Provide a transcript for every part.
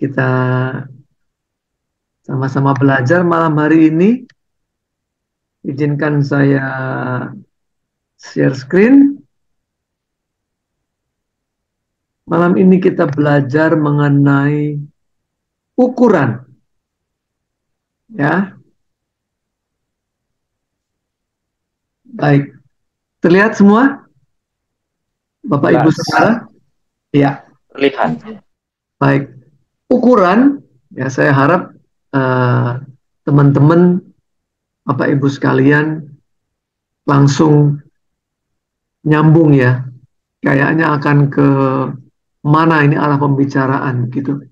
kita sama-sama belajar malam hari ini. Izinkan saya share screen. Malam ini kita belajar mengenai ukuran, ya. Baik, terlihat semua, Bapak Ibu Jelas, Saudara? Ya, terlihat. baik. Ukuran, ya saya harap teman-teman, Bapak Ibu sekalian langsung nyambung ya. Kayaknya akan ke mana ini arah pembicaraan gitu.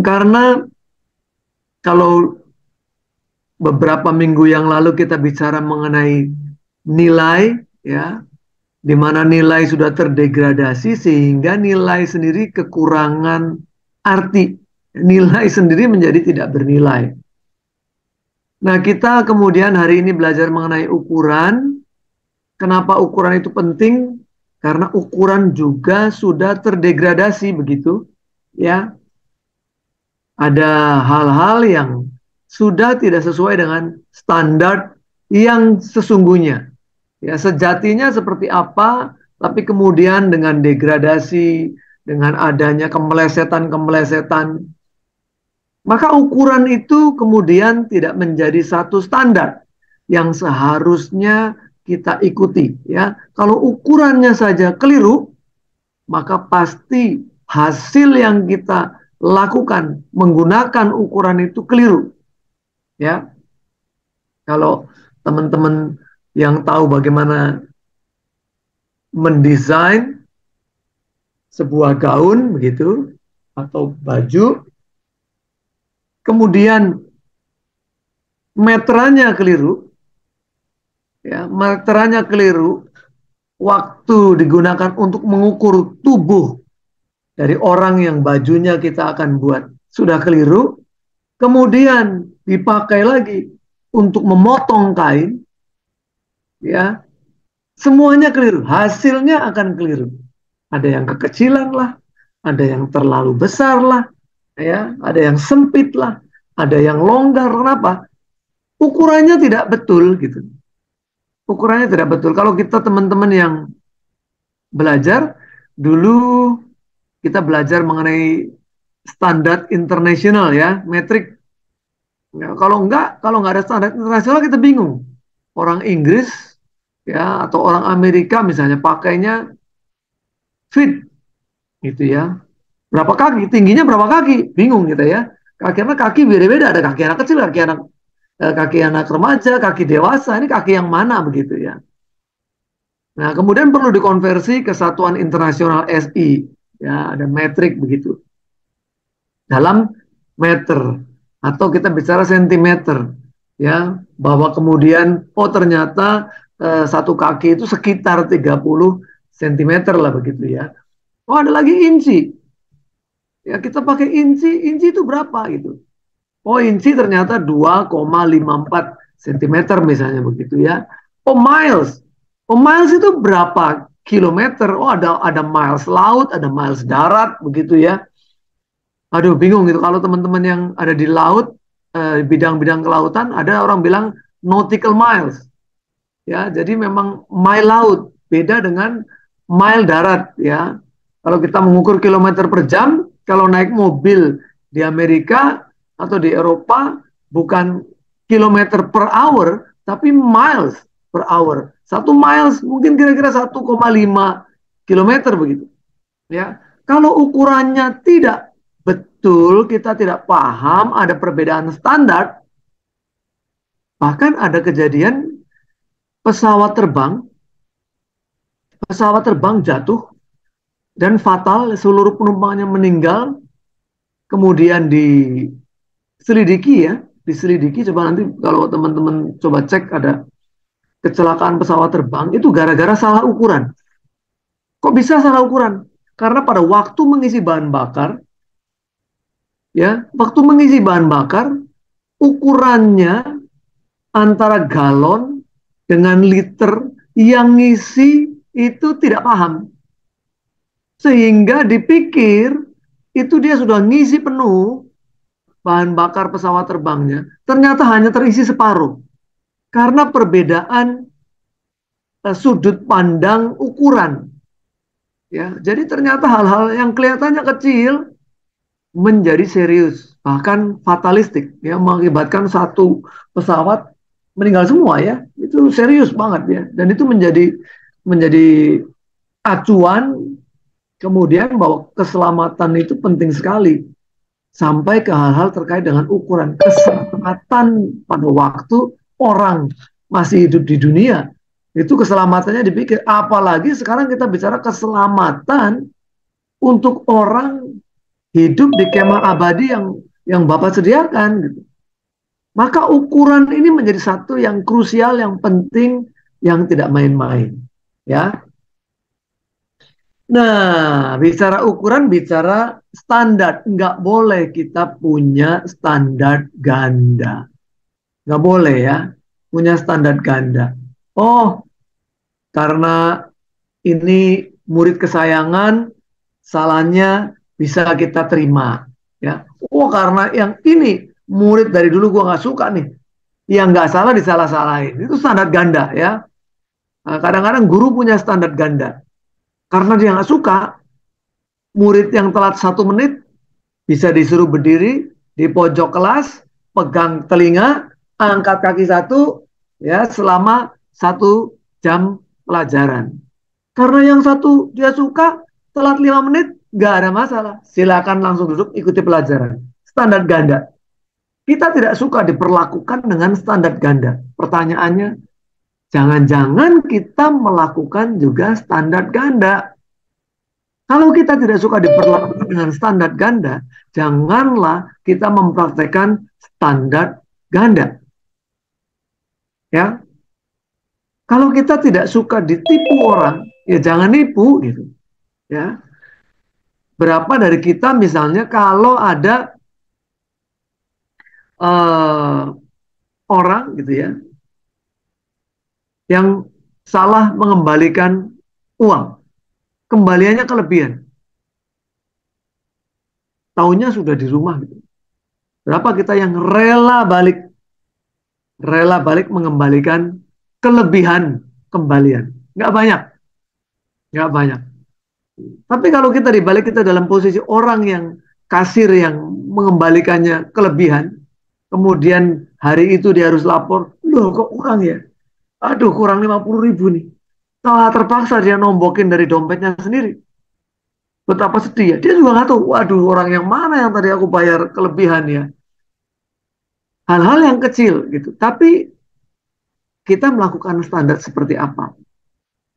Karena kalau beberapa minggu yang lalu kita bicara mengenai nilai, ya, di mana nilai sudah terdegradasi sehingga nilai sendiri kekurangan arti. Nilai sendiri menjadi tidak bernilai. Nah, kita kemudian hari ini belajar mengenai ukuran. Kenapa ukuran itu penting? Karena ukuran juga sudah terdegradasi begitu, ya. Ada hal-hal yang sudah tidak sesuai dengan standar yang sesungguhnya. Ya, sejatinya seperti apa, tapi kemudian dengan degradasi, dengan adanya kemelesetan-kemelesetan, maka ukuran itu kemudian tidak menjadi satu standar yang seharusnya kita ikuti. Ya, kalau ukurannya saja keliru, maka pasti hasil yang kita lakukan menggunakan ukuran itu keliru. Ya, kalau teman-teman yang tahu bagaimana mendesain sebuah gaun begitu atau baju, kemudian meterannya keliru, ya, meterannya keliru, waktu digunakan untuk mengukur tubuh dari orang yang bajunya kita akan buat sudah keliru, kemudian dipakai lagi untuk memotong kain, ya, semuanya keliru, hasilnya akan keliru. Ada yang kekecilan lah, ada yang terlalu besar lah, ya, ada yang sempit lah, ada yang longgar. Kenapa? Ukurannya tidak betul gitu. Ukurannya tidak betul. Kalau kita teman-teman yang belajar dulu, kita belajar mengenai standar internasional ya, metrik. Ya, kalau nggak ada standar internasional kita bingung. Orang Inggris ya atau orang Amerika misalnya pakainya fit gitu ya. Berapa kaki? Tingginya berapa kaki? Bingung gitu ya. Karena kaki beda-beda. Ada kaki anak kecil, kaki anak remaja, kaki dewasa. Ini kaki yang mana begitu ya. Nah, kemudian perlu dikonversi ke satuan internasional SI. Ya, ada metrik begitu. Dalam meter. Atau kita bicara sentimeter. Ya, bahwa kemudian, oh ternyata satu kaki itu sekitar 30 sentimeter lah begitu ya. Oh ada lagi inci. Ya kita pakai inci itu berapa gitu. Oh inci ternyata 2,54 cm misalnya begitu ya. Oh miles. Oh miles itu berapa kilometer? Oh ada miles laut, ada miles darat begitu ya. Aduh bingung gitu kalau teman-teman yang ada di laut, bidang-bidang kelautan, ada orang bilang nautical miles. Ya, jadi memang mile laut beda dengan mile darat ya. Kalau kita mengukur kilometer per jam, kalau naik mobil di Amerika atau di Eropa bukan kilometer per hour, tapi miles per hour. Satu miles mungkin kira-kira 1,5 kilometer begitu. Ya, kalau ukurannya tidak betul, kita tidak paham, ada perbedaan standar, bahkan ada kejadian pesawat terbang, pesawat terbang jatuh dan fatal, seluruh penumpangnya meninggal, kemudian diselidiki, coba nanti kalau teman-teman coba cek ada kecelakaan pesawat terbang, itu gara-gara salah ukuran. Kok bisa salah ukuran? Karena pada waktu mengisi bahan bakar, ya, waktu mengisi bahan bakar, ukurannya antara galon dengan liter yang ngisi itu tidak paham. Sehingga dipikir itu dia sudah ngisi penuh bahan bakar pesawat terbangnya, ternyata hanya terisi separuh karena perbedaan sudut pandang ukuran. Ya, jadi ternyata hal-hal yang kelihatannya kecil menjadi serius, bahkan fatalistik, ya, mengakibatkan satu pesawat meninggal semua, ya. Itu serius banget, ya. Dan itu menjadi acuan kemudian bahwa keselamatan itu penting sekali sampai ke hal-hal terkait dengan ukuran keselamatan pada waktu orang masih hidup di dunia. Itu keselamatannya dipikir, apalagi sekarang kita bicara keselamatan untuk orang hidup di kemah abadi yang Bapak sediakan gitu. Maka ukuran ini menjadi satu yang krusial, yang penting, yang tidak main-main, ya. Nah, bicara ukuran, bicara standar. Nggak boleh kita punya standar ganda. Nggak boleh, ya, punya standar ganda. Oh, karena ini murid kesayangan, salahnya bisa kita terima. Ya. Oh, karena yang ini murid dari dulu gua nggak suka nih. Yang nggak salah disalah-salahin. Itu standar ganda, ya. Nah, kadang-kadang guru punya standar ganda. Karena dia nggak suka, murid yang telat 1 menit bisa disuruh berdiri di pojok kelas, pegang telinga, angkat kaki satu, ya, selama 1 jam pelajaran. Karena yang satu dia suka, telat 5 menit, nggak ada masalah. Silakan langsung duduk, ikuti pelajaran. Standar ganda. Kita tidak suka diperlakukan dengan standar ganda. Pertanyaannya, jangan-jangan kita melakukan juga standar ganda. Kalau kita tidak suka diperlakukan dengan standar ganda, janganlah kita mempraktekkan standar ganda. Ya, kalau kita tidak suka ditipu orang, ya jangan nipu gitu. Ya, berapa dari kita misalnya kalau ada uh, orang gitu ya yang salah mengembalikan uang, kembaliannya kelebihan, tahunnya sudah di rumah gitu. Berapa kita yang rela balik mengembalikan kelebihan kembalian? Nggak banyak, nggak banyak. Tapi kalau kita dibalik, kita dalam posisi orang yang kasir yang mengembalikannya kelebihan, kemudian hari itu dia harus lapor, loh kok kurang ya? Aduh, kurang 50.000 nih. Setelah terpaksa dia nombokin dari dompetnya sendiri. Betapa sedih ya. Dia juga nggak tahu, waduh, orang yang mana yang tadi aku bayar kelebihan ya. Hal-hal yang kecil gitu. Tapi kita melakukan standar seperti apa?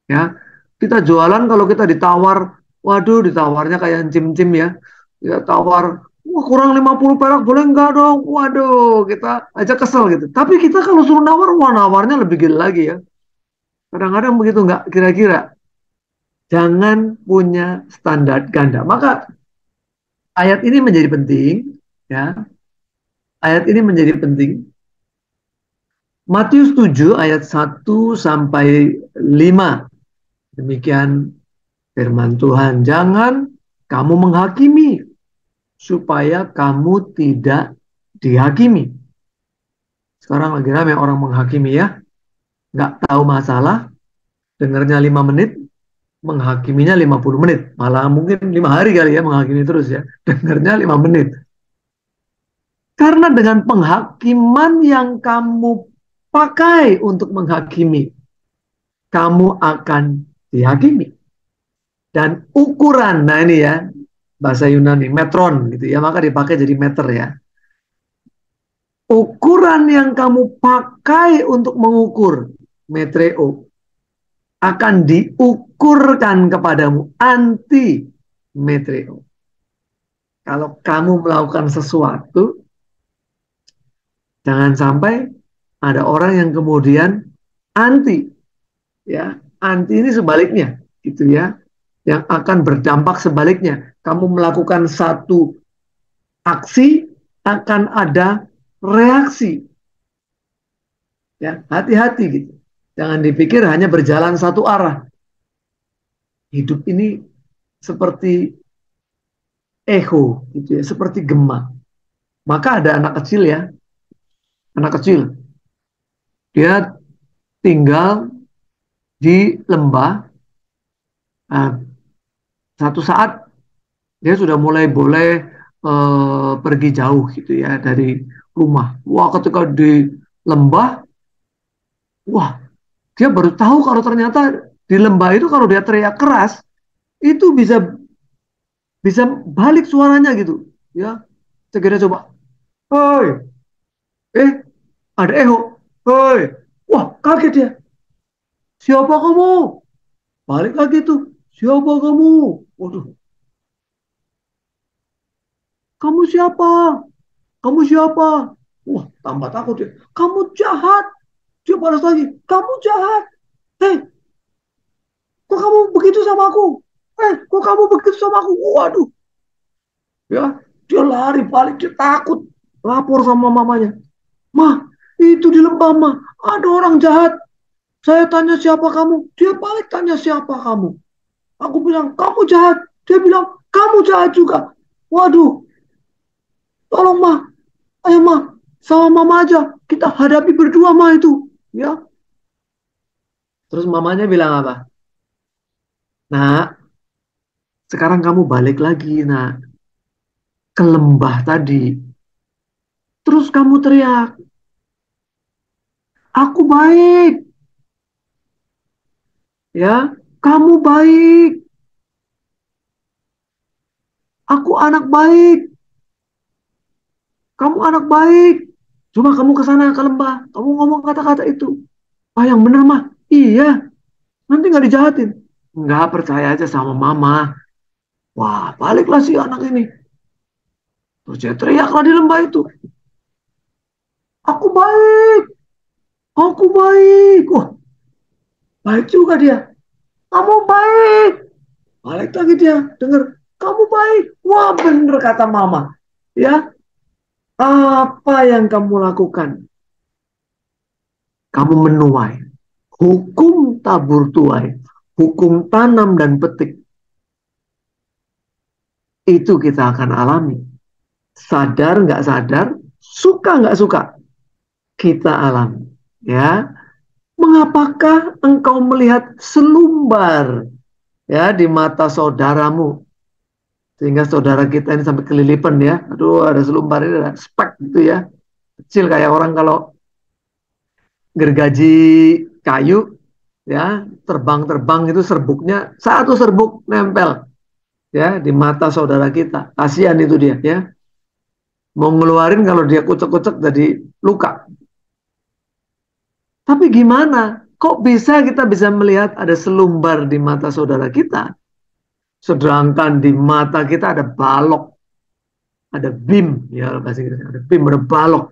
Ya, kita jualan kalau kita ditawar, waduh, ditawarnya kayak cim-cim ya. Ya tawar, wah kurang 50 perak boleh enggak dong? Waduh, kita aja kesel gitu. Tapi kita kalau suruh nawar, wah nawarnya lebih gila lagi ya. Kadang-kadang begitu enggak kira-kira. Jangan punya standar ganda. Maka ayat ini menjadi penting, ya. Ayat ini menjadi penting. Matius 7 ayat 1 sampai 5. Demikian firman Tuhan. Jangan kamu menghakimi supaya kamu tidak dihakimi. Sekarang lagi ramai orang menghakimi, ya. Nggak tahu masalah, dengarnya 5 menit, menghakiminya 50 menit. Malah mungkin 5 hari kali ya menghakimi terus ya. Dengarnya 5 menit. Karena dengan penghakiman yang kamu pakai untuk menghakimi, kamu akan dihakimi. Dan ukuran, nah ini ya, bahasa Yunani, metron gitu ya, maka dipakai jadi meter ya. Ukuran yang kamu pakai untuk mengukur, metreo, akan diukurkan kepadamu anti metreo. Kalau kamu melakukan sesuatu, jangan sampai ada orang yang kemudian anti, ya. Anti ini sebaliknya, gitu ya, yang akan berdampak sebaliknya. Kamu melakukan satu aksi, akan ada reaksi. Ya, hati-hati gitu. Jangan dipikir hanya berjalan satu arah. Hidup ini seperti echo gitu ya, seperti gema. Maka ada anak kecil ya, anak kecil dia tinggal di lembah. Nah, satu saat dia sudah mulai boleh pergi jauh gitu ya dari rumah. Wah, ketika di lembah, wah, dia baru tahu kalau ternyata di lembah itu kalau dia teriak keras itu bisa bisa balik suaranya gitu. Ya, segera coba, hoi, eh, ada eho, hoi, wah, kaget dia. Siapa kamu? Balik lagi tuh, siapa kamu? Waduh, kamu siapa? Kamu siapa? Wah, tambah takut dia. Kamu jahat. Dia balas lagi. Kamu jahat. Hei, kok kamu begitu sama aku? Kok kamu begitu sama aku? Waduh, ya, dia lari balik, dia takut. Lapor sama mamanya. Mah, itu di lembah mah ada orang jahat. Saya tanya siapa kamu? Dia balik tanya siapa kamu? Aku bilang kamu jahat. Dia bilang kamu jahat juga. Waduh, tolong mah, ayo mah, sama mama aja. Kita hadapi berdua mah itu. Ya, terus mamanya bilang apa? Nah, sekarang kamu balik lagi, nah, ke lembah tadi. Terus kamu teriak, aku baik, ya, kamu baik, aku anak baik, kamu anak baik. Cuma kamu ke sana ke lembah, kamu ngomong kata-kata itu. Ah, yang bener mah, iya, nanti nggak dijahatin. Nggak percaya aja sama mama. Wah, baliklah si anak ini. Terus dia teriaklah di lembah itu. Aku baik, aku baik. Wah, baik juga dia. Kamu baik. Balik lagi dia, dengar, kamu baik. Wah, bener kata mama. Ya, apa yang kamu lakukan? Kamu menuai. Hukum tabur tuai. Hukum tanam dan petik. Itu kita akan alami. Sadar nggak sadar, suka nggak suka, kita alami. Ya, mengapakah engkau melihat selumbar ya di mata saudaramu sehingga saudara kita ini sampai kelilipan ya? Aduh, ada selumbar ini, ada spek gitu ya, kecil kayak orang kalau gergaji kayu ya, terbang-terbang itu serbuknya satu serbuk nempel ya di mata saudara kita. Kasihan itu dia ya. Mau ngeluarin kalau dia kucek-kucek jadi luka. Tapi gimana? Kok kita bisa melihat ada selumbar di mata saudara kita? Sedangkan di mata kita ada balok, ada bim, ya bahasa Inggris, ada bim, ada balok.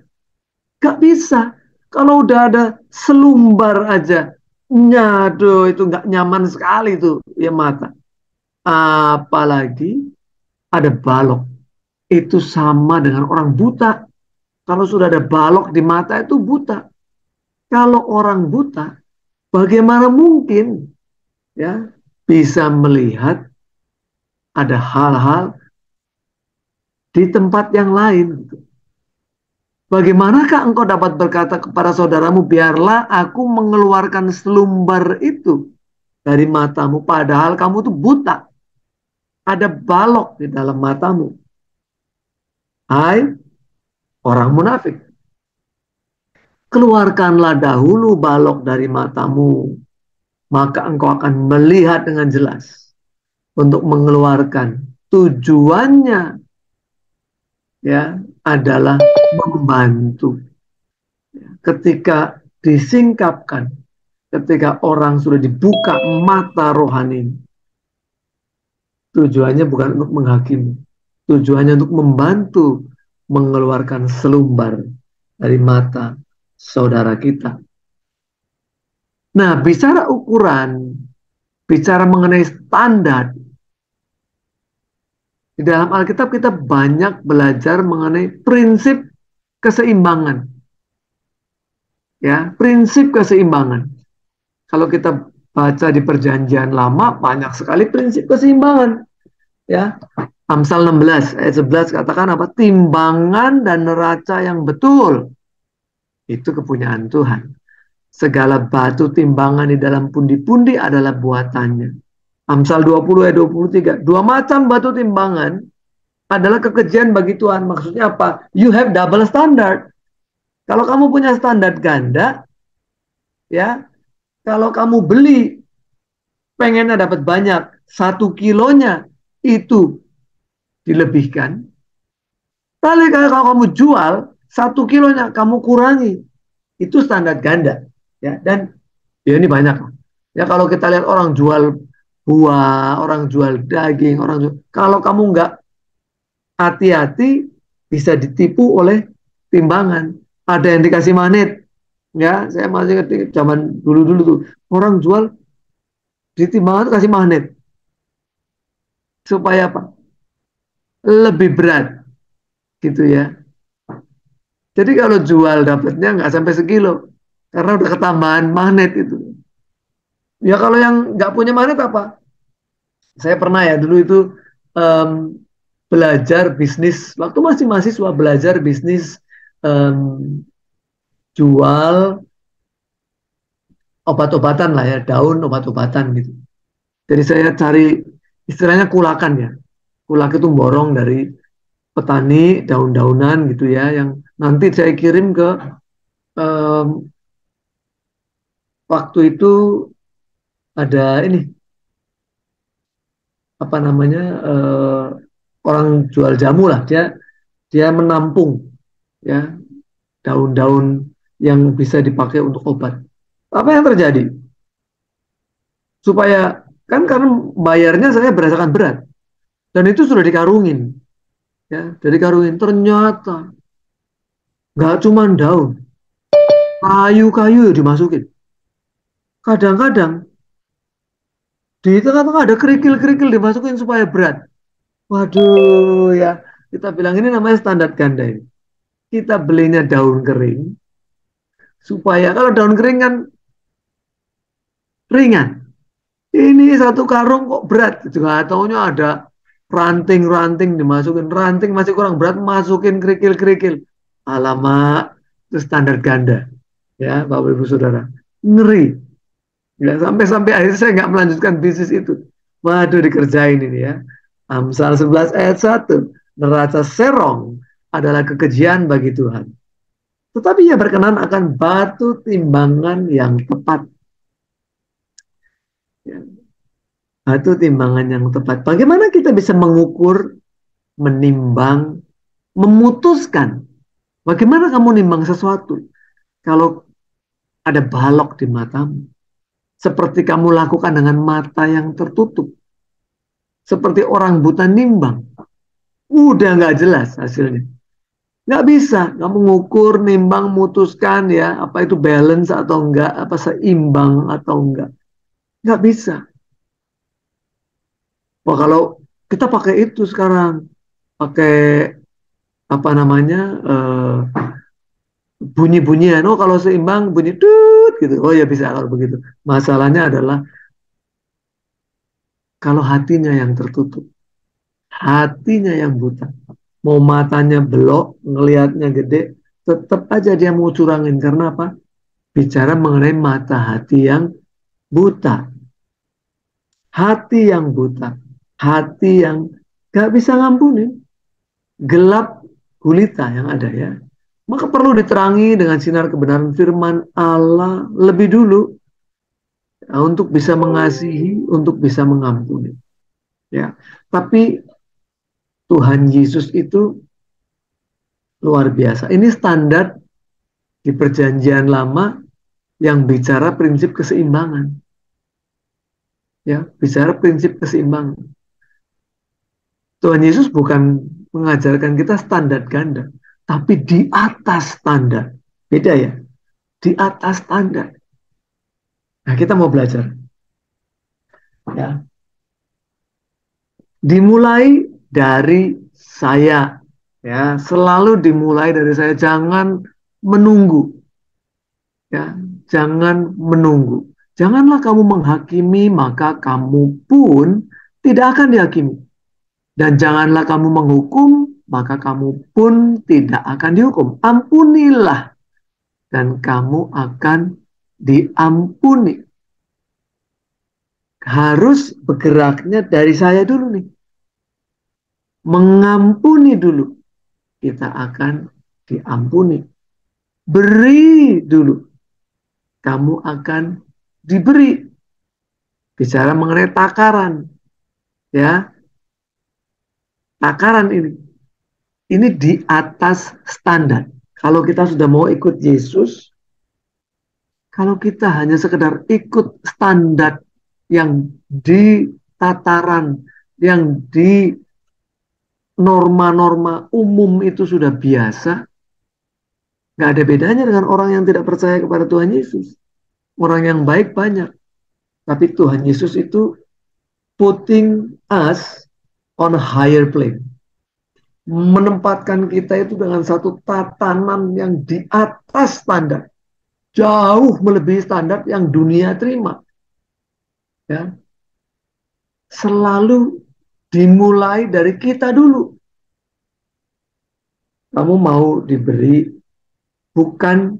Gak bisa. Kalau udah ada selumbar aja, nyado itu nggak nyaman sekali tuh ya mata. Apalagi ada balok. Itu sama dengan orang buta. Kalau sudah ada balok di mata itu buta. Kalau orang buta, bagaimana mungkin ya bisa melihat ada hal-hal di tempat yang lain? Bagaimanakah engkau dapat berkata kepada saudaramu, biarlah aku mengeluarkan selumbar itu dari matamu, padahal kamu tuh buta, ada balok di dalam matamu. Hai orang munafik, keluarkanlah dahulu balok dari matamu, maka engkau akan melihat dengan jelas. Untuk mengeluarkan tujuannya ya adalah membantu. Ketika disingkapkan, ketika orang sudah dibuka mata rohani, tujuannya bukan untuk menghakimi, tujuannya untuk membantu mengeluarkan selumbar dari mata saudara kita. Nah, bicara ukuran, bicara mengenai standar, di dalam Alkitab kita banyak belajar mengenai prinsip keseimbangan. Ya, prinsip keseimbangan. Kalau kita baca di Perjanjian Lama, banyak sekali prinsip keseimbangan. Ya, Amsal 16 ayat 11 katakan apa? Timbangan dan neraca yang betul itu kepunyaan Tuhan. Segala batu timbangan di dalam pundi-pundi adalah buatannya. Amsal 20 ayat 23. Dua macam batu timbangan adalah kekejian bagi Tuhan. Maksudnya apa? You have double standard. Kalau kamu punya standar ganda, ya, kalau kamu beli pengennya dapat banyak, 1 kilonya itu dilebihkan. Tapi kalau kamu jual 1 kilonya kamu kurangi, itu standar ganda. Ya, dan ya ini banyak. Ya kalau kita lihat orang jual buah, orang jual daging, orang jual, kalau kamu nggak hati-hati bisa ditipu oleh timbangan. Ada yang dikasih magnet, ya saya masih ngerti zaman dulu-dulu tuh orang jual di timbangan kasih magnet supaya apa? Lebih berat gitu ya. Jadi kalau jual dapatnya nggak sampai sekilo karena udah ketambahan magnet itu. Ya kalau yang nggak punya magnet apa? Saya pernah ya dulu itu um, belajar bisnis waktu masih mahasiswa belajar bisnis um, jual obat-obatan lah ya daun obat-obatan gitu. Jadi saya cari istilahnya kulakan ya. Kulak itu borong dari petani daun-daunan gitu ya yang nanti saya kirim ke um, waktu itu ada ini apa namanya orang jual jamu lah dia dia menampung ya daun-daun yang bisa dipakai untuk obat. Apa yang terjadi? Supaya kan karena bayarnya saya berdasarkan berat dan itu sudah dikarungin ya, dari karungin ternyata nggak cuma daun, kayu-kayu dimasukin. Kadang-kadang di tengah-tengah ada kerikil-kerikil dimasukin supaya berat. Waduh ya, kita bilang ini namanya standar ganda ini. Kita belinya daun kering supaya kalau daun kering kan ringan. Ini satu karung kok berat. Juga taunya ada ranting-ranting dimasukin. Ranting masih kurang berat, masukin kerikil-kerikil. Alamak, itu standar ganda. Ya, Bapak Ibu Saudara. Ngeri. Ya, sampai-sampai akhirnya saya nggak melanjutkan bisnis itu. Waduh, dikerjain ini ya. Amsal 11 ayat 1. Neraca serong adalah kekejian bagi Tuhan. Tetapi ia berkenan akan batu timbangan yang tepat. Ya, batu timbangan yang tepat. Bagaimana kita bisa mengukur, menimbang, memutuskan? Bagaimana kamu nimbang sesuatu? Kalau ada balok di matamu, seperti kamu lakukan dengan mata yang tertutup, seperti orang buta nimbang, udah nggak jelas hasilnya. Nggak bisa kamu ngukur, nimbang, mutuskan ya apa itu balance atau enggak, apa seimbang atau enggak. Nggak bisa. Wah kalau kita pakai itu sekarang, pakai apa namanya bunyi-bunyian. Oh kalau seimbang bunyi tut gitu. Oh ya bisa kalau begitu. Masalahnya adalah kalau hatinya yang tertutup, hatinya yang buta. Mau matanya belok, ngelihatnya gede, tetap aja dia mau curangin. Karena apa? Bicara mengenai mata hati yang buta. Hati yang buta. Hati yang gak bisa ngampunin. Gelap gulita yang ada ya. Maka perlu diterangi dengan sinar kebenaran firman Allah lebih dulu untuk bisa mengasihi, untuk bisa mengampuni. Ya, tapi Tuhan Yesus itu luar biasa. Ini standar di Perjanjian Lama yang bicara prinsip keseimbangan. Ya, bicara prinsip keseimbangan. Tuhan Yesus bukan mengajarkan kita standar ganda, tapi di atas standar. Beda ya, di atas standar. Nah, kita mau belajar. Ya, dimulai dari saya. Ya, selalu dimulai dari saya. Jangan menunggu. Ya, jangan menunggu. Janganlah kamu menghakimi, maka kamu pun tidak akan dihakimi. Dan janganlah kamu menghukum, maka kamu pun tidak akan dihukum. Ampunilah, dan kamu akan diampuni. Harus bergeraknya dari saya dulu nih. Mengampuni dulu, kita akan diampuni. Beri dulu, kamu akan diberi. Bicara mengenai takaran, ya, takaran ini di atas standar. Kalau kita sudah mau ikut Yesus, kalau kita hanya sekedar ikut standar yang di tataran, yang di norma-norma umum itu sudah biasa, nggak ada bedanya dengan orang yang tidak percaya kepada Tuhan Yesus. Orang yang baik banyak, tapi Tuhan Yesus itu putting us on a higher plane. Menempatkan kita itu dengan satu tatanan yang di atas standar. Jauh melebihi standar yang dunia terima. Ya. Selalu dimulai dari kita dulu. Kamu mau diberi, bukan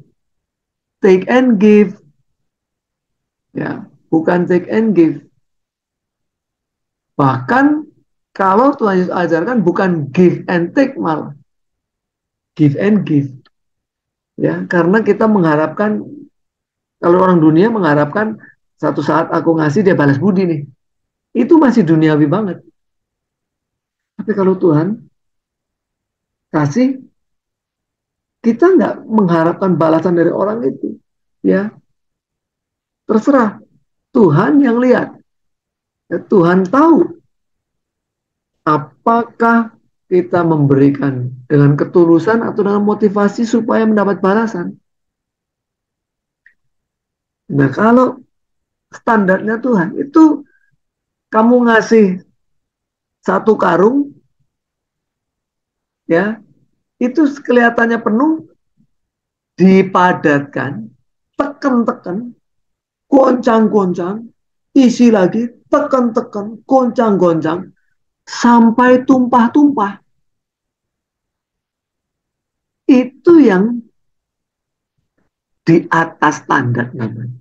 take and give. Ya, bukan take and give. Bahkan kalau Tuhan Yesus ajarkan bukan give and take, malah give and give. Ya, karena kita mengharapkan, kalau orang dunia mengharapkan satu saat aku ngasih dia balas budi nih. Itu masih duniawi banget. Tapi kalau Tuhan kasih, kita nggak mengharapkan balasan dari orang itu. Ya, terserah. Tuhan yang lihat. Ya, Tuhan tahu apakah kita memberikan dengan ketulusan atau dengan motivasi supaya mendapat balasan. Nah, kalau standarnya Tuhan itu kamu ngasih satu karung, ya, itu kelihatannya penuh, dipadatkan, tekan-tekan, goncang-goncang, isi lagi, tekan-tekan, goncang-goncang, sampai tumpah-tumpah. Itu yang di atas standar namanya.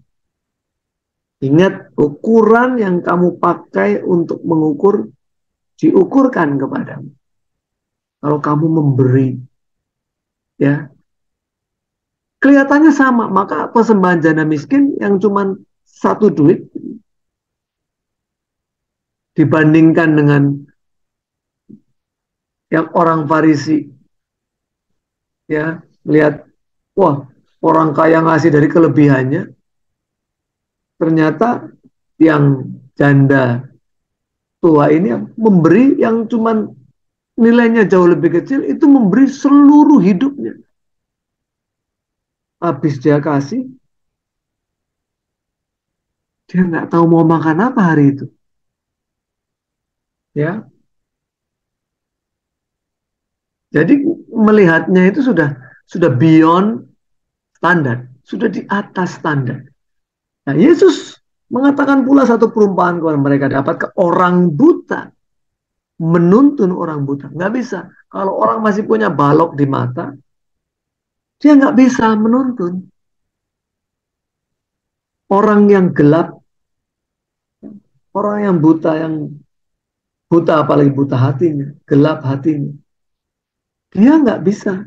Ingat, ukuran yang kamu pakai untuk mengukur diukurkan kepadamu. Kalau kamu memberi, ya, kelihatannya sama, maka persembahan janda miskin yang cuma satu duit dibandingkan dengan yang orang Farisi, ya, melihat, wah, orang kaya ngasih dari kelebihannya, ternyata yang janda tua ini memberi yang cuma nilainya jauh lebih kecil, itu memberi seluruh hidupnya. Habis dia kasih, dia nggak tahu mau makan apa hari itu. Ya, jadi melihatnya itu sudah beyond standar, sudah di atas standar. Nah, Yesus mengatakan pula satu perumpamaan kepada mereka, dapat ke orang buta menuntun orang buta. Nggak bisa. Kalau orang masih punya balok di mata, dia nggak bisa menuntun. Orang yang gelap, orang yang buta apalagi buta hatinya, gelap hatinya, dia nggak bisa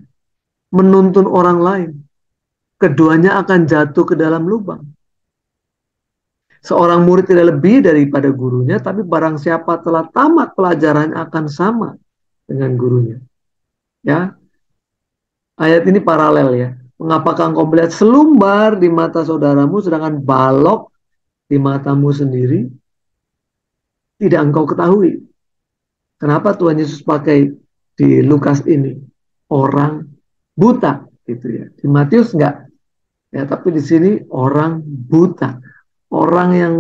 menuntun orang lain. Keduanya akan jatuh ke dalam lubang. Seorang murid tidak lebih daripada gurunya, tapi barang siapa telah tamat pelajarannya akan sama dengan gurunya. Ya, ayat ini paralel ya. Mengapakah engkau melihat selumbar di mata saudaramu, sedangkan balok di matamu sendiri tidak engkau ketahui? Kenapa Tuhan Yesus pakai di Lukas ini orang buta, gitu ya? Di Matius enggak, ya, tapi di sini orang buta, orang yang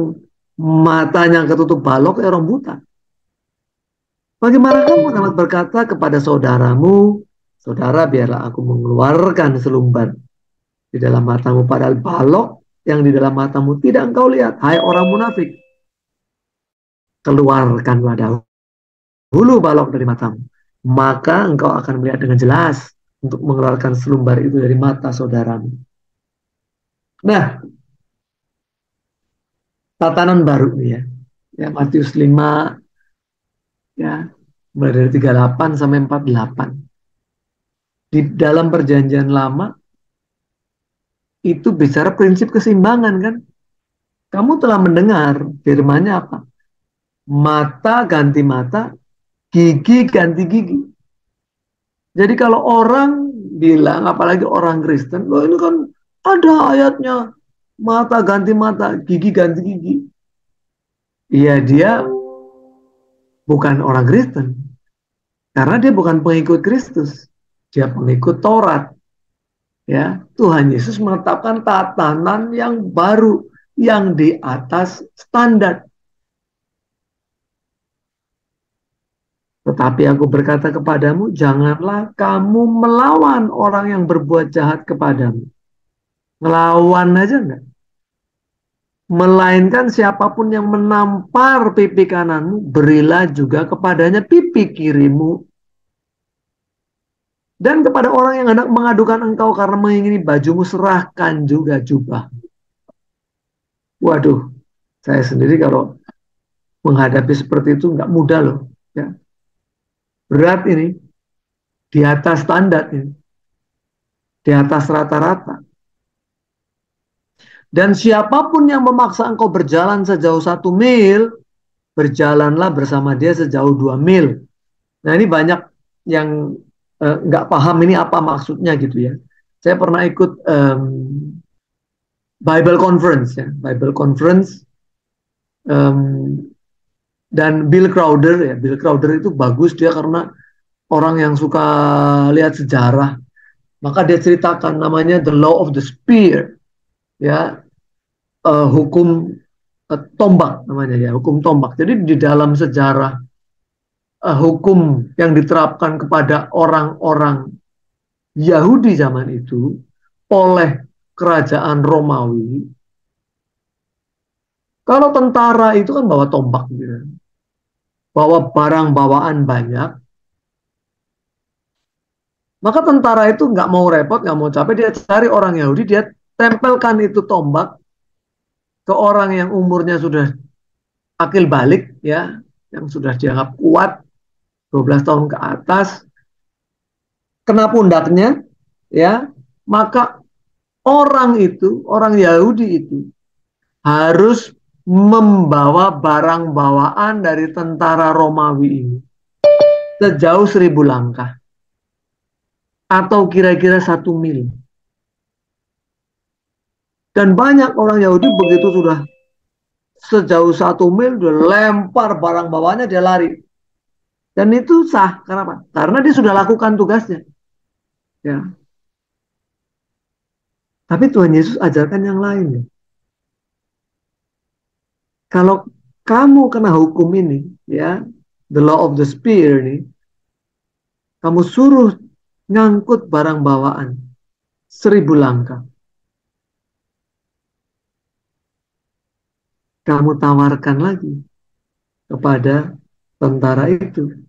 matanya ketutup balok, ya orang buta. Bagaimana kamu dapat berkata kepada saudaramu, saudara, biarlah aku mengeluarkan selumbar di dalam matamu, padahal balok yang di dalam matamu tidak engkau lihat. Hai orang munafik, keluarkanlah dahulu bulu balok dari matamu, maka engkau akan melihat dengan jelas untuk mengeluarkan selumbar itu dari mata saudaramu. Nah, tatanan baru nih ya. Ya, Matius 5 ya, mulai dari 38 sampai 48. Di dalam perjanjian lama itu bicara prinsip keseimbangan kan. Kamu telah mendengar firman-Nya apa? Mata ganti mata, gigi ganti gigi. Jadi kalau orang bilang, apalagi orang Kristen, loh ini kan ada ayatnya, mata ganti mata, gigi ganti gigi. Iya, dia bukan orang Kristen. Karena dia bukan pengikut Kristus. Dia pengikut Taurat. Ya, Tuhan Yesus menetapkan tatanan yang baru, yang di atas standar. Tetapi aku berkata kepadamu, janganlah kamu melawan orang yang berbuat jahat kepadamu. Ngelawan aja enggak. Melainkan siapapun yang menampar pipi kananmu, berilah juga kepadanya pipi kirimu. Dan kepada orang yang hendak mengadukan engkau karena mengingini bajumu, serahkan juga jubah. Waduh, saya sendiri kalau menghadapi seperti itu nggak mudah loh. Ya. Berat ini, di atas standar ini, di atas rata-rata. Dan siapapun yang memaksa engkau berjalan sejauh 1 mil, berjalanlah bersama dia sejauh 2 mil. Nah ini banyak yang nggak paham ini apa maksudnya gitu ya. Saya pernah ikut Bible Conference ya, Bible Conference um, dan Bill Crowder ya. Bill Crowder itu bagus dia karena orang yang suka lihat sejarah. Maka dia ceritakan namanya The Law of the Spear ya, hukum tombak namanya ya, hukum tombak. Jadi di dalam sejarah hukum yang diterapkan kepada orang-orang Yahudi zaman itu oleh kerajaan Romawi, kalau tentara itu kan bawa tombak gitu, bawa barang bawaan banyak, maka tentara itu nggak mau repot, nggak mau capek, dia cari orang Yahudi, dia tempelkan itu tombak ke orang yang umurnya sudah akil balik ya, yang sudah dianggap kuat 12 tahun ke atas, kena pundaknya ya, maka orang itu, orang Yahudi itu harus membawa barang bawaan dari tentara Romawi ini sejauh 1.000 langkah atau kira-kira 1 mil. Dan banyak orang Yahudi begitu sudah sejauh 1 mil, dia lempar barang bawaannya, dia lari. Dan itu sah, kenapa? Karena dia sudah lakukan tugasnya. Ya. Tapi Tuhan Yesus ajarkan yang lain. Ya. Kalau kamu kena hukum ini, ya, the law of the spear ini, kamu suruh ngangkut barang bawaan 1.000 langkah. Kamu tawarkan lagi kepada tentara itu.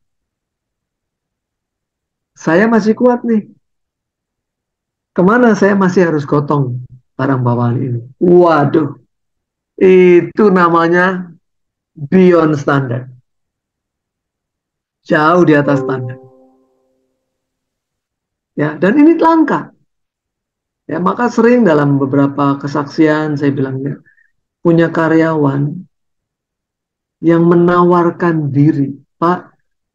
Saya masih kuat nih. Kemana saya masih harus gotong barang bawaan ini? Waduh, itu namanya beyond standar. Jauh di atas standar. Ya, dan ini langka. Ya, maka sering dalam beberapa kesaksian saya bilangnya punya karyawan yang menawarkan diri, Pak,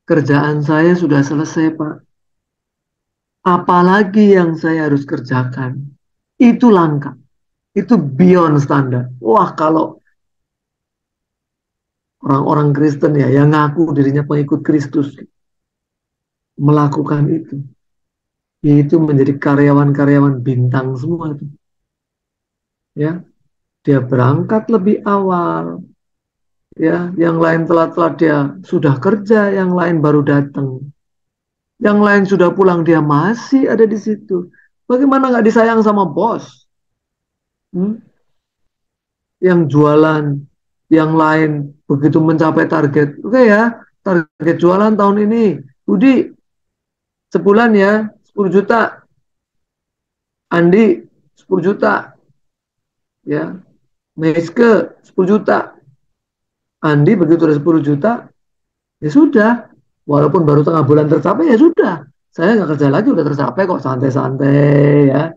kerjaan saya sudah selesai, Pak. Apalagi yang saya harus kerjakan? Itu langka. Itu beyond standar. Wah, kalau orang-orang Kristen ya yang ngaku dirinya pengikut Kristus melakukan itu menjadi karyawan-karyawan bintang semua itu. Ya, dia berangkat lebih awal, ya, yang lain telat-telat dia sudah kerja, yang lain baru datang, yang lain sudah pulang, dia masih ada di situ. Bagaimana nggak disayang sama bos? Hmm? Yang jualan, yang lain begitu mencapai target, oke ya, target jualan tahun ini, Budi, sebulan ya, 10 juta. Andi, 10 juta. Ya, Meiske, 10 juta. Andi begitu udah 10 juta, ya sudah. Walaupun baru tengah bulan tercapai, ya sudah. Saya nggak kerja lagi, udah tercapai kok, santai-santai ya.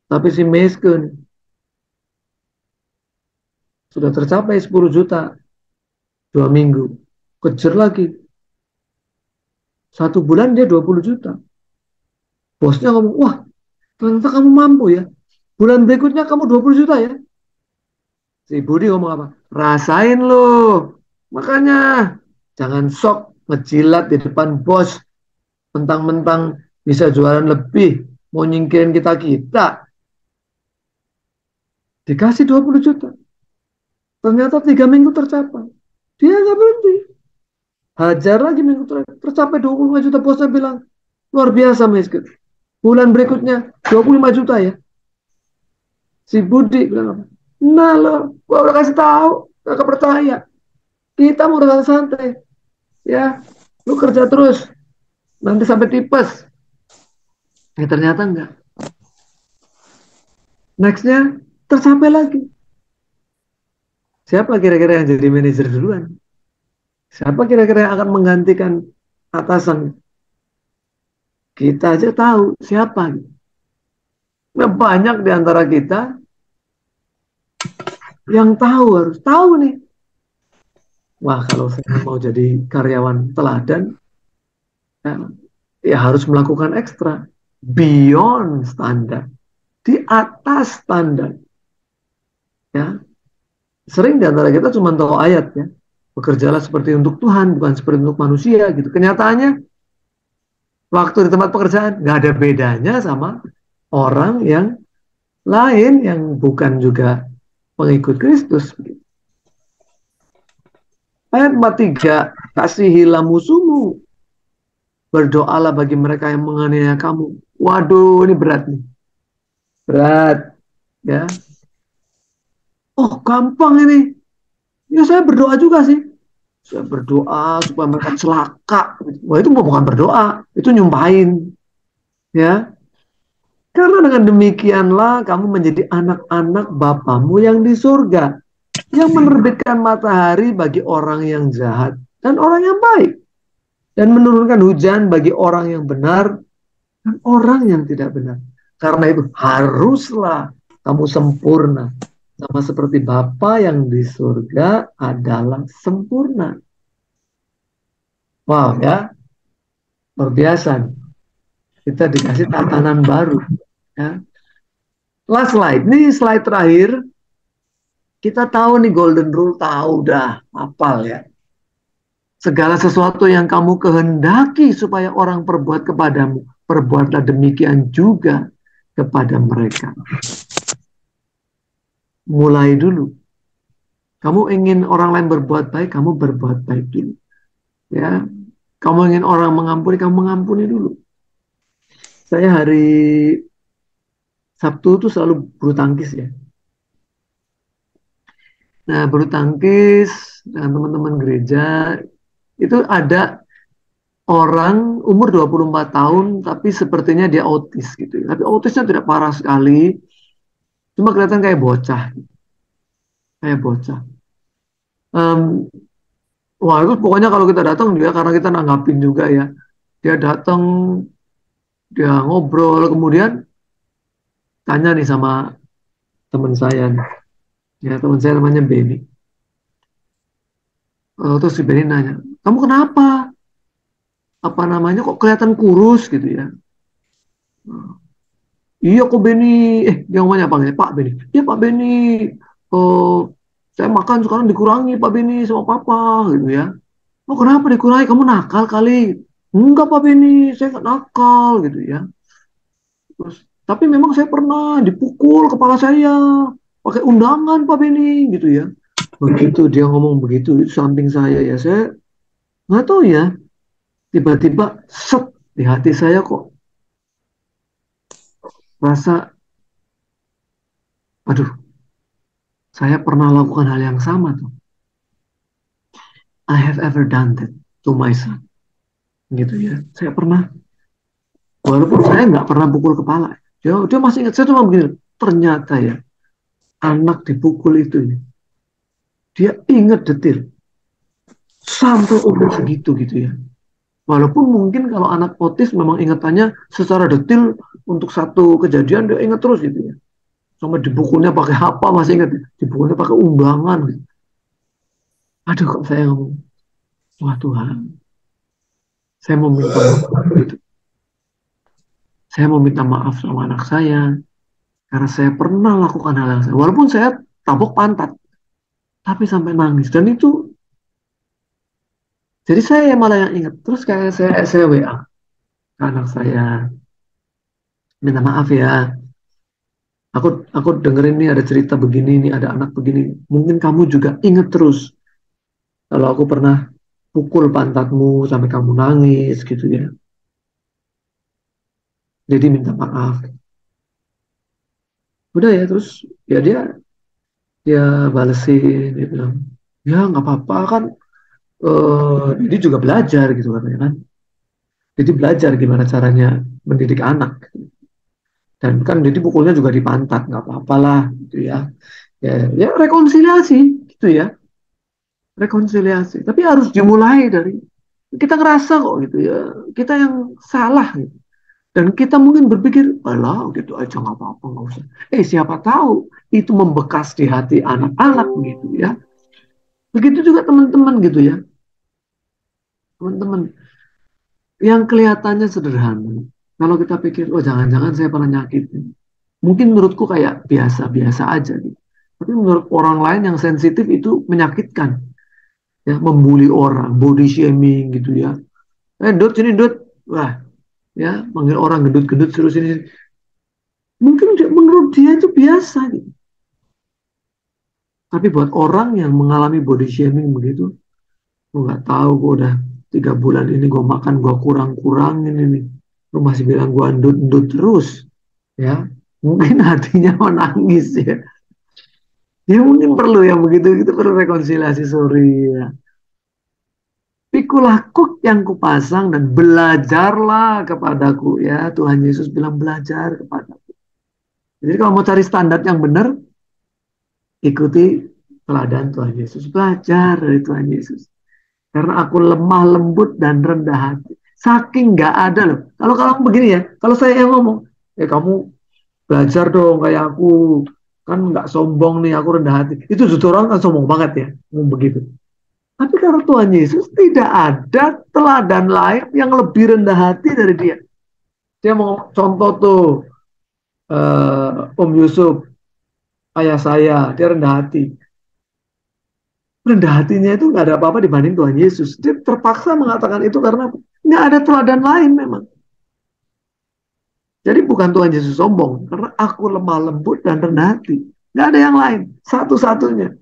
Tapi si Meiske nih, sudah tercapai 10 juta, 2 minggu. Kejar lagi, 1 bulan dia 20 juta. Bosnya ngomong, wah ternyata kamu mampu ya. Bulan berikutnya kamu 20 juta ya. Si Budi ngomong apa? Rasain loh. Makanya jangan sok ngejilat di depan bos. Mentang-mentang bisa jualan lebih. Mau nyingkirin kita-kita. Dikasih 20 juta. Ternyata 3 minggu tercapai. Dia nggak berhenti. Hajar lagi minggu terakhir. Tercapai 25 juta. Bosnya bilang, luar biasa miskin. Bulan berikutnya 25 juta ya. Si Budi bilang apa? Nah lo, gua udah kasih tahu, gak percaya. Kita mau udah santai, ya. Lu kerja terus, nanti sampai tipes. Ya ternyata enggak. Nextnya tercapai lagi. Siapa kira-kira yang jadi manajer duluan? Siapa kira-kira yang akan menggantikan atasan? Kita aja tahu siapa. Nah, banyak di antara kita yang tahu, harus tahu nih. Wah, kalau saya mau jadi karyawan teladan, ya, ya harus melakukan ekstra. Beyond standar. Di atas standar. Ya, sering di antara kita cuma tahu ayat ya. Bekerjalah seperti untuk Tuhan, bukan seperti untuk manusia gitu. Kenyataannya waktu di tempat pekerjaan nggak ada bedanya sama orang yang lain yang bukan juga pengikut Kristus. Ayat 43, kasihilah musuhmu, berdoalah bagi mereka yang menganiaya kamu. Waduh, ini berat nih. Berat, ya. Oh, gampang ini. Ya saya berdoa juga sih. Saya berdoa supaya mereka celaka. Wah itu bukan berdoa, itu nyumpahin. Ya, karena dengan demikianlah kamu menjadi anak-anak Bapamu yang di surga, yang menerbitkan matahari bagi orang yang jahat dan orang yang baik, dan menurunkan hujan bagi orang yang benar dan orang yang tidak benar. Karena itu haruslah kamu sempurna, sama seperti Bapa yang di surga adalah sempurna. Wow ya, luar biasa. Kita dikasih tatanan baru. Ya. Last slide, ini slide terakhir. Kita tahu nih golden rule, tahu dah, hafal ya. Segala sesuatu yang kamu kehendaki supaya orang perbuat kepadamu, perbuatlah demikian juga kepada mereka. Mulai dulu. Kamu ingin orang lain berbuat baik, kamu berbuat baik dulu. Ya, kamu ingin orang mengampuni, kamu mengampuni dulu. Saya hari Sabtu itu selalu bulu tangkis ya. Nah, bulu tangkis dengan teman-teman gereja itu ada orang umur 24 tahun tapi sepertinya dia autis gitu. Tapi autisnya tidak parah sekali, cuma kelihatan kayak bocah, kayak bocah. Um, Wah itu pokoknya kalau kita datang dia karena kita nanggapin juga ya, dia datang, dia ngobrol, kemudian tanya nih sama teman saya nih. Ya teman saya namanya Benny. Terus si Benny nanya, kamu kenapa? Apa namanya kok kelihatan kurus gitu ya? Iya kok Benny, dia ngomongnya apa nih? Pak Benny. Iya Pak Benny, oh, saya makan sekarang dikurangi Pak Benny sama Papa gitu ya. Oh kenapa dikurangi? Kamu nakal kali. Enggak Pak Benny, saya nggak nakal gitu ya. Terus, tapi memang saya pernah dipukul kepala saya pakai undangan Pak Benny gitu ya. Begitu dia ngomong begitu itu samping saya ya, saya nggak tahu ya. Tiba-tiba set di hati saya kok rasa, aduh, saya pernah lakukan hal yang sama tuh. I have ever done that to my son. Gitu ya. Saya pernah, walaupun saya nggak pernah pukul kepala. Dia masih ingat, saya cuma begini, ternyata ya, anak dipukul itu ya, dia ingat detil. Sampai umur segitu gitu ya. Walaupun mungkin kalau anak otis memang ingatannya secara detil untuk satu kejadian dia ingat terus gitu ya. Sampai dipukulnya pakai apa masih ingat ya. Dipukulnya pakai umbangan gitu. Aduh kok saya ngomong, wah Tuhan, saya mau minta maaf gitu. Saya mau minta maaf sama anak saya karena saya pernah lakukan hal yang saya. Walaupun saya tabok pantat, tapi sampai nangis. Dan itu, jadi saya malah yang ingat. Terus kayak saya WA ke anak saya, minta maaf ya. Aku dengerin nih ada cerita begini nih, ada anak begini. Mungkin kamu juga ingat terus kalau aku pernah pukul pantatmu sampai kamu nangis gitu ya. Jadi minta maaf. Udah ya terus ya dia balesin dia bilang ya nggak apa-apa kan jadi juga belajar gitu katanya kan. Jadi belajar gimana caranya mendidik anak. Dan kan jadi pukulnya juga di pantat nggak apa-apa lah gitu ya. Ya rekonsiliasi gitu ya. Rekonsiliasi. Tapi harus dimulai dari kita ngerasa kok gitu ya. Kita yang salah gitu. Dan kita mungkin berpikir, alah gitu aja nggak apa-apa nggak usah. Siapa tahu itu membekas di hati anak-anak gitu ya. Begitu juga teman-teman gitu ya. Teman-teman yang kelihatannya sederhana. Kalau kita pikir, oh jangan-jangan saya pernah nyakitin. Mungkin menurutku kayak biasa-biasa aja gitu. Tapi menurut orang lain yang sensitif itu menyakitkan. Ya, membuli orang, body shaming gitu ya. Dut sini dut. Wah, ya manggil orang gendut-gendut suruh sini, sini. Mungkin menurut dia itu biasa gitu. Tapi buat orang yang mengalami body shaming begitu, gue nggak tahu gue udah 3 bulan ini gue makan gue kurang-kurangin ini. Lu masih bilang gue endut-endut terus, ya. Mungkin hatinya menangis ya. Ya mungkin perlu yang begitu, itu perlu rekonsiliasi, sorry ya. Pikulah kuk yang kupasang dan belajarlah kepadaku ya. Tuhan Yesus bilang belajar kepadaku. Jadi kalau mau cari standar yang benar, ikuti teladan Tuhan Yesus. Belajar dari Tuhan Yesus. Karena aku lemah lembut dan rendah hati. Saking nggak ada loh. Kalau kamu begini ya, kalau saya yang ngomong, kamu belajar dong kayak aku. Kan nggak sombong nih, aku rendah hati. Itu justru orang kan sombong banget ya, ngomong begitu. Tapi kalau Tuhan Yesus tidak ada teladan lain yang lebih rendah hati dari dia. Dia mau contoh tuh Om Yusuf, ayah saya, dia rendah hati. Rendah hatinya itu nggak ada apa-apa dibanding Tuhan Yesus. Dia terpaksa mengatakan itu karena nggak ada teladan lain memang. Jadi bukan Tuhan Yesus sombong, karena aku lemah lembut dan rendah hati. Nggak ada yang lain, satu-satunya.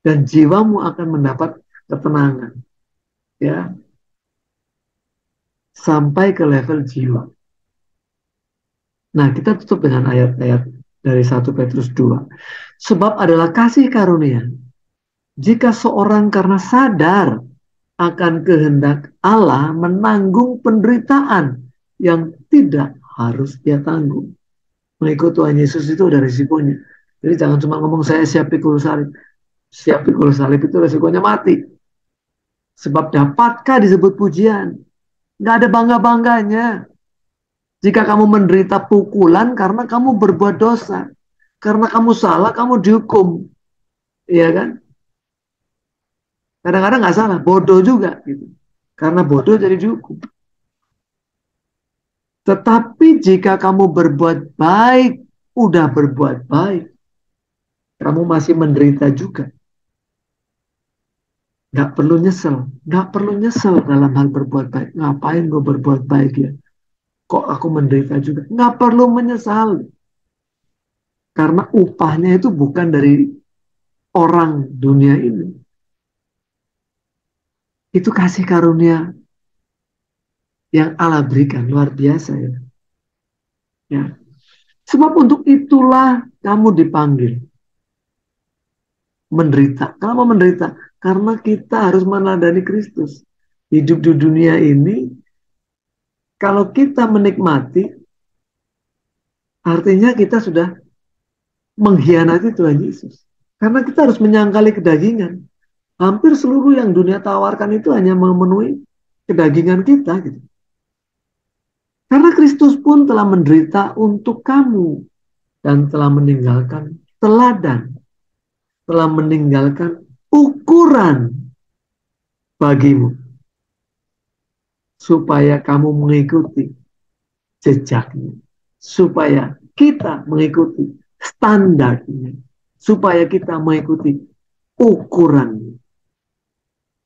Dan jiwamu akan mendapat ketenangan. Ya, sampai ke level jiwa. Nah, kita tutup dengan ayat-ayat dari 1 Petrus 2. Sebab adalah kasih karunia. Jika seorang karena sadar akan kehendak Allah menanggung penderitaan yang tidak harus dia tanggung. Mengikut Tuhan Yesus itu ada risikonya. Jadi jangan cuma ngomong saya siap pikul salib. Siap pikul salib itu risikonya mati. Sebab dapatkah disebut pujian? Nggak ada bangga-bangganya. Jika kamu menderita pukulan karena kamu berbuat dosa. Karena kamu salah, kamu dihukum. Iya kan? Kadang-kadang nggak salah, bodoh juga. Gitu. Karena bodoh jadi dihukum. Tetapi jika kamu berbuat baik, udah berbuat baik, kamu masih menderita juga. Nggak perlu nyesel. Nggak perlu nyesel dalam hal berbuat baik. Ngapain gue berbuat baik ya? Kok aku menderita juga? Nggak perlu menyesal. Karena upahnya itu bukan dari orang dunia ini. Itu kasih karunia yang Allah berikan. Luar biasa ya. Ya. Sebab untuk itulah kamu dipanggil. Menderita. Kenapa menderita? Karena kita harus meneladani Kristus. Hidup di dunia ini, kalau kita menikmati, artinya kita sudah mengkhianati Tuhan Yesus. Karena kita harus menyangkali kedagingan. Hampir seluruh yang dunia tawarkan itu hanya memenuhi kedagingan kita. Gitu. Karena Kristus pun telah menderita untuk kamu dan telah meninggalkan teladan, telah meninggalkan ukuran bagimu supaya kamu mengikuti jejaknya, supaya kita mengikuti standarnya, supaya kita mengikuti ukurannya.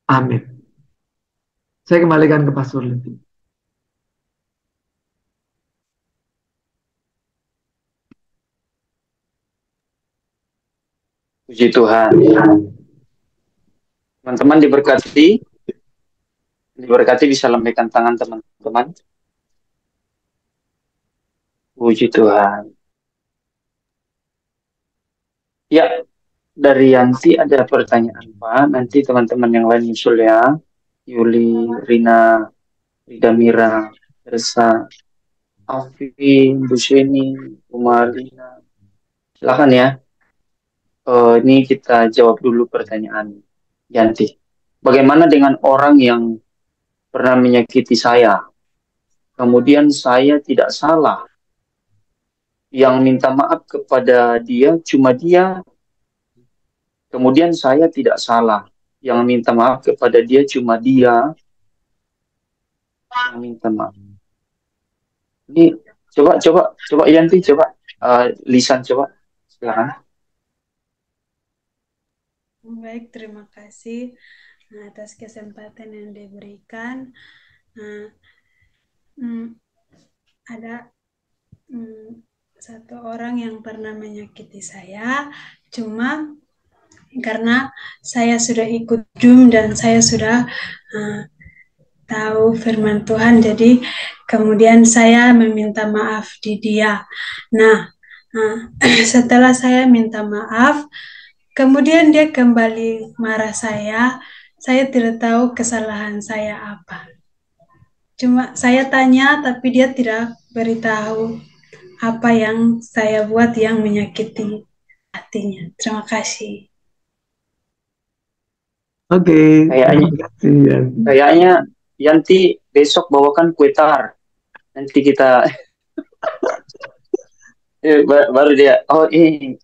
Amin. Saya kembalikan ke Pastor Levi. Puji Tuhan. Teman-teman diberkati bisa lambaikan tangan teman-teman. Puji Tuhan. Ya, dari Yanti ada pertanyaan Pak. Nanti teman-teman yang lain nyusul ya. Yuli, Rina, Rida Mira, Ersa, Afi, Bu Sheni, Umarina. Silakan ya. Ini kita jawab dulu pertanyaan Yanti. Bagaimana dengan orang yang pernah menyakiti saya? Kemudian saya tidak salah. Yang minta maaf kepada dia cuma dia. Kemudian saya tidak salah. Yang minta maaf kepada dia cuma dia yang minta maaf. Ini coba Yanti coba Lisan coba silakan. Baik, terima kasih atas kesempatan yang diberikan. Ada satu orang yang pernah menyakiti saya, cuma karena saya sudah ikut Zoom dan saya sudah tahu firman Tuhan, jadi kemudian saya meminta maaf di dia. Nah, setelah saya minta maaf, kemudian dia kembali marah saya tidak tahu kesalahan saya apa. Cuma saya tanya, tapi dia tidak beritahu apa yang saya buat yang menyakiti hatinya. Terima kasih. Oke. Kayaknya Yanti besok bawakan kue tar. Nanti kita baru dia, oh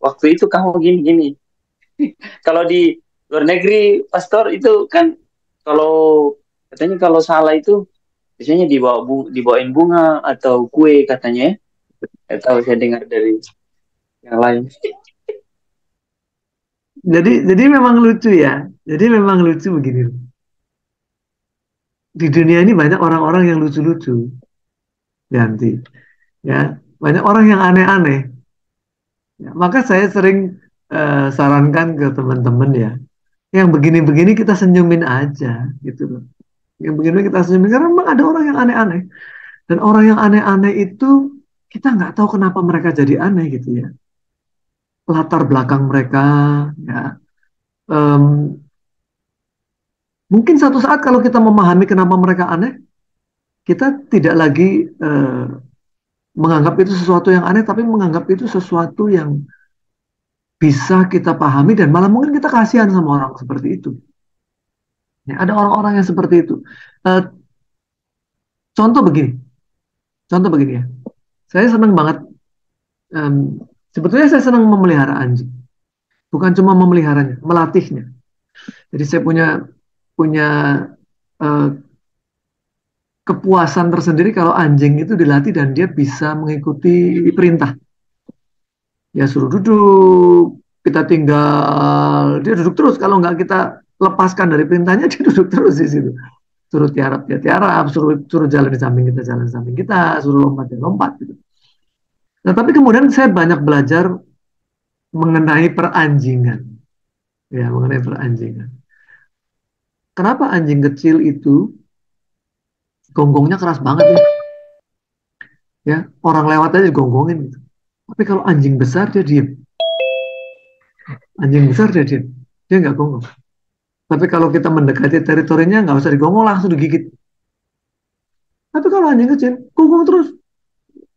waktu itu kamu gini. Kalau di luar negeri, Pastor, itu kan kalau katanya kalau salah itu biasanya dibawain bunga atau kue katanya ya. Atau saya dengar dari yang lain. Jadi memang lucu ya. Jadi memang lucu begini. Di dunia ini banyak orang-orang yang lucu-lucu. Ganti. Ya, banyak orang yang aneh-aneh. Ya, maka saya sering sarankan ke teman-teman ya, yang begini-begini kita senyumin aja gitu loh. Yang begini kita senyumin karena memang ada orang yang aneh-aneh. Dan orang yang aneh-aneh itu kita nggak tahu kenapa mereka jadi aneh gitu ya. Latar belakang mereka ya. Mungkin satu saat kalau kita memahami kenapa mereka aneh, kita tidak lagi menganggap itu sesuatu yang aneh, tapi menganggap itu sesuatu yang bisa kita pahami dan malah mungkin kita kasihan sama orang seperti itu. Ya, ada orang-orang yang seperti itu. Contoh begini ya. Saya senang banget. Sebetulnya saya senang memelihara anjing. Bukan cuma memeliharanya, melatihnya. Jadi saya punya kepuasan tersendiri kalau anjing itu dilatih dan dia bisa mengikuti perintah. Ya suruh duduk, kita tinggal, dia duduk terus. Kalau nggak kita lepaskan dari perintahnya, dia duduk terus di situ. Suruh tiarap, dia tiarap, suruh jalan di samping kita, jalan di samping kita, suruh lompat, dia lompat. Gitu. Nah, tapi kemudian saya banyak belajar mengenai peranjingan. Ya, mengenai peranjingan. Kenapa anjing kecil itu gonggongnya keras banget ya? Ya, orang lewat aja gonggongin gitu. Tapi kalau anjing besar dia diem. Anjing besar dia diem. Dia nggak gonggong. Tapi kalau kita mendekati teritorinya, nggak usah digonggong, langsung digigit. Tapi kalau anjing kecil, gonggong terus.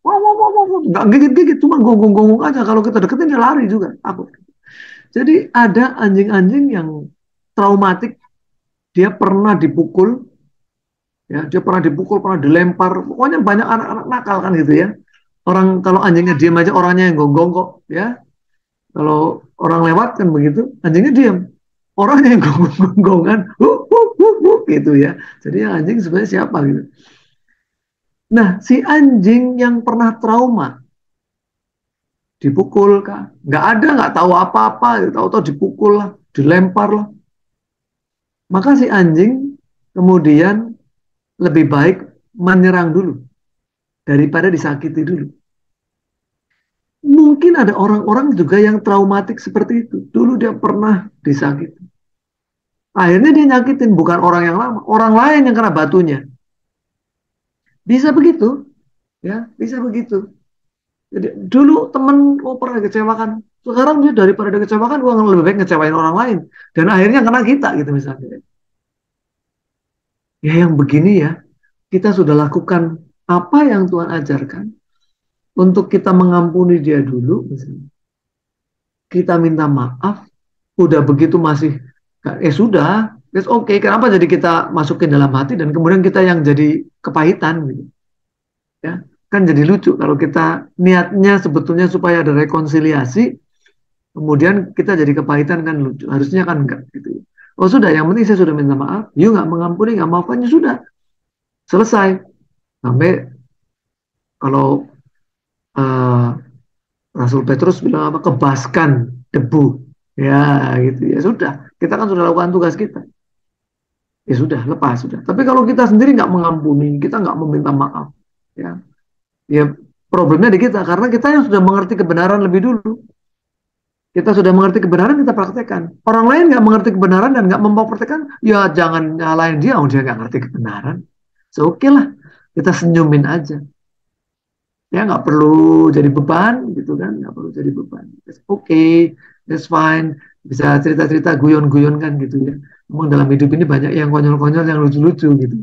Wow, wow, wow, wow. Nggak gigit-gigit, cuma gonggong-gonggong aja. Kalau kita deketin, dia lari juga. Aku. Jadi ada anjing-anjing yang traumatik, dia pernah dipukul, ya, dia pernah dipukul, pernah dilempar. Pokoknya banyak anak-anak nakal kan gitu ya. Orang kalau anjingnya diam aja, orangnya yang gonggong kok, ya. Kalau orang lewat kan begitu, anjingnya diam. Orangnya yang gonggong-gonggongan, gitu ya. Jadi yang anjing sebenarnya siapa gitu. Nah, si anjing yang pernah trauma, dipukul kah? Nggak ada, nggak tahu apa-apa, tahu-tahu dipukul lah, dilempar lah. Maka si anjing kemudian lebih baik menyerang dulu daripada disakiti dulu. Mungkin ada orang-orang juga yang traumatik seperti itu. Dulu dia pernah disakiti. Akhirnya dia nyakitin bukan orang yang lama, orang lain yang kena batunya. Bisa begitu, ya, bisa begitu. Jadi dulu temen pernah kecewakan, sekarang dia daripada dia kecewakan, gua lebih baik ngecewain orang lain. Dan akhirnya kena kita gitu misalnya. Ya yang begini ya, kita sudah lakukan apa yang Tuhan ajarkan untuk kita mengampuni dia dulu, misalnya. Kita minta maaf, udah begitu masih, sudah, it's okay. Kenapa jadi kita masukin dalam hati dan kemudian kita yang jadi kepahitan gitu. Ya, kan jadi lucu kalau kita niatnya sebetulnya supaya ada rekonsiliasi, kemudian kita jadi kepahitan kan lucu. Harusnya kan enggak gitu. Oh sudah, yang penting saya sudah minta maaf, you nggak mengampuni, nggak maafkan, ya sudah, selesai. Sampai kalau uh, Rasul Petrus bilang apa, kebaskan debu, ya gitu ya sudah. Kita kan sudah lakukan tugas kita, ya sudah lepas sudah. Tapi kalau kita sendiri nggak mengampuni, kita nggak meminta maaf, ya, ya problemnya di kita karena kita yang sudah mengerti kebenaran lebih dulu. Kita sudah mengerti kebenaran, kita praktekkan. Orang lain nggak mengerti kebenaran dan nggak mau praktekkan, ya jangan nyalain dia, dia nggak ngerti kebenaran. So, oke lah, kita senyumin aja. Ya nggak perlu jadi beban, gitu kan? Nggak perlu jadi beban. Oke, okay, that's fine. Bisa cerita-cerita guyon-guyon kan gitu ya. Memang dalam hidup ini banyak yang konyol-konyol, yang lucu-lucu gitu.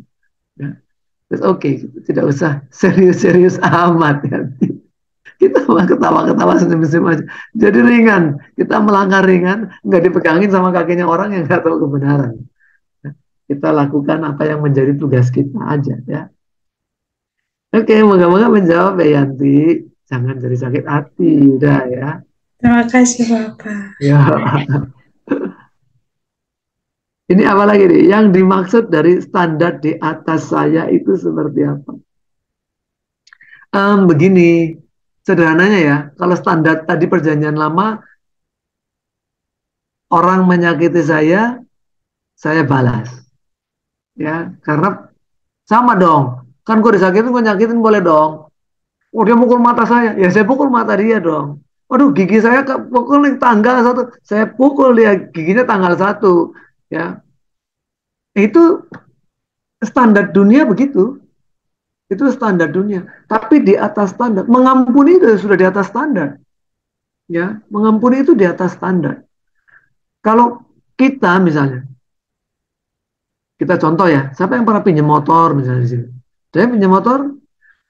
Ya, that's okay. Gitu. Tidak usah serius-serius amat ya. Kita malah ketawa-ketawa senyum-senyum aja. Jadi ringan. Kita melangkah ringan, nggak dipegangin sama kakinya orang yang nggak tahu kebenaran. Kita lakukan apa yang menjadi tugas kita aja ya. Oke, moga-moga menjawab ya Yanti. Jangan jadi sakit hati, udah ya. Terima kasih Bapak. Ya. Ini apa lagi nih? Yang dimaksud dari standar di atas saya itu seperti apa? Begini, sederhananya ya. Kalau standar tadi perjanjian lama, orang menyakiti saya balas. Ya, karena sama dong. Kan gue disakitin, gue nyakitin boleh dong. Oh dia mukul mata saya, ya saya pukul mata dia dong. Waduh gigi saya pukul nih tanggal satu, saya pukul dia giginya tanggal satu. Ya, itu standar dunia begitu. Itu standar dunia. Tapi di atas standar, mengampuni itu sudah di atas standar. Ya, mengampuni itu di atas standar. Kalau kita misalnya, kita contoh ya, siapa yang pernah pinjam motor misalnya di sini? Saya pinjam motor,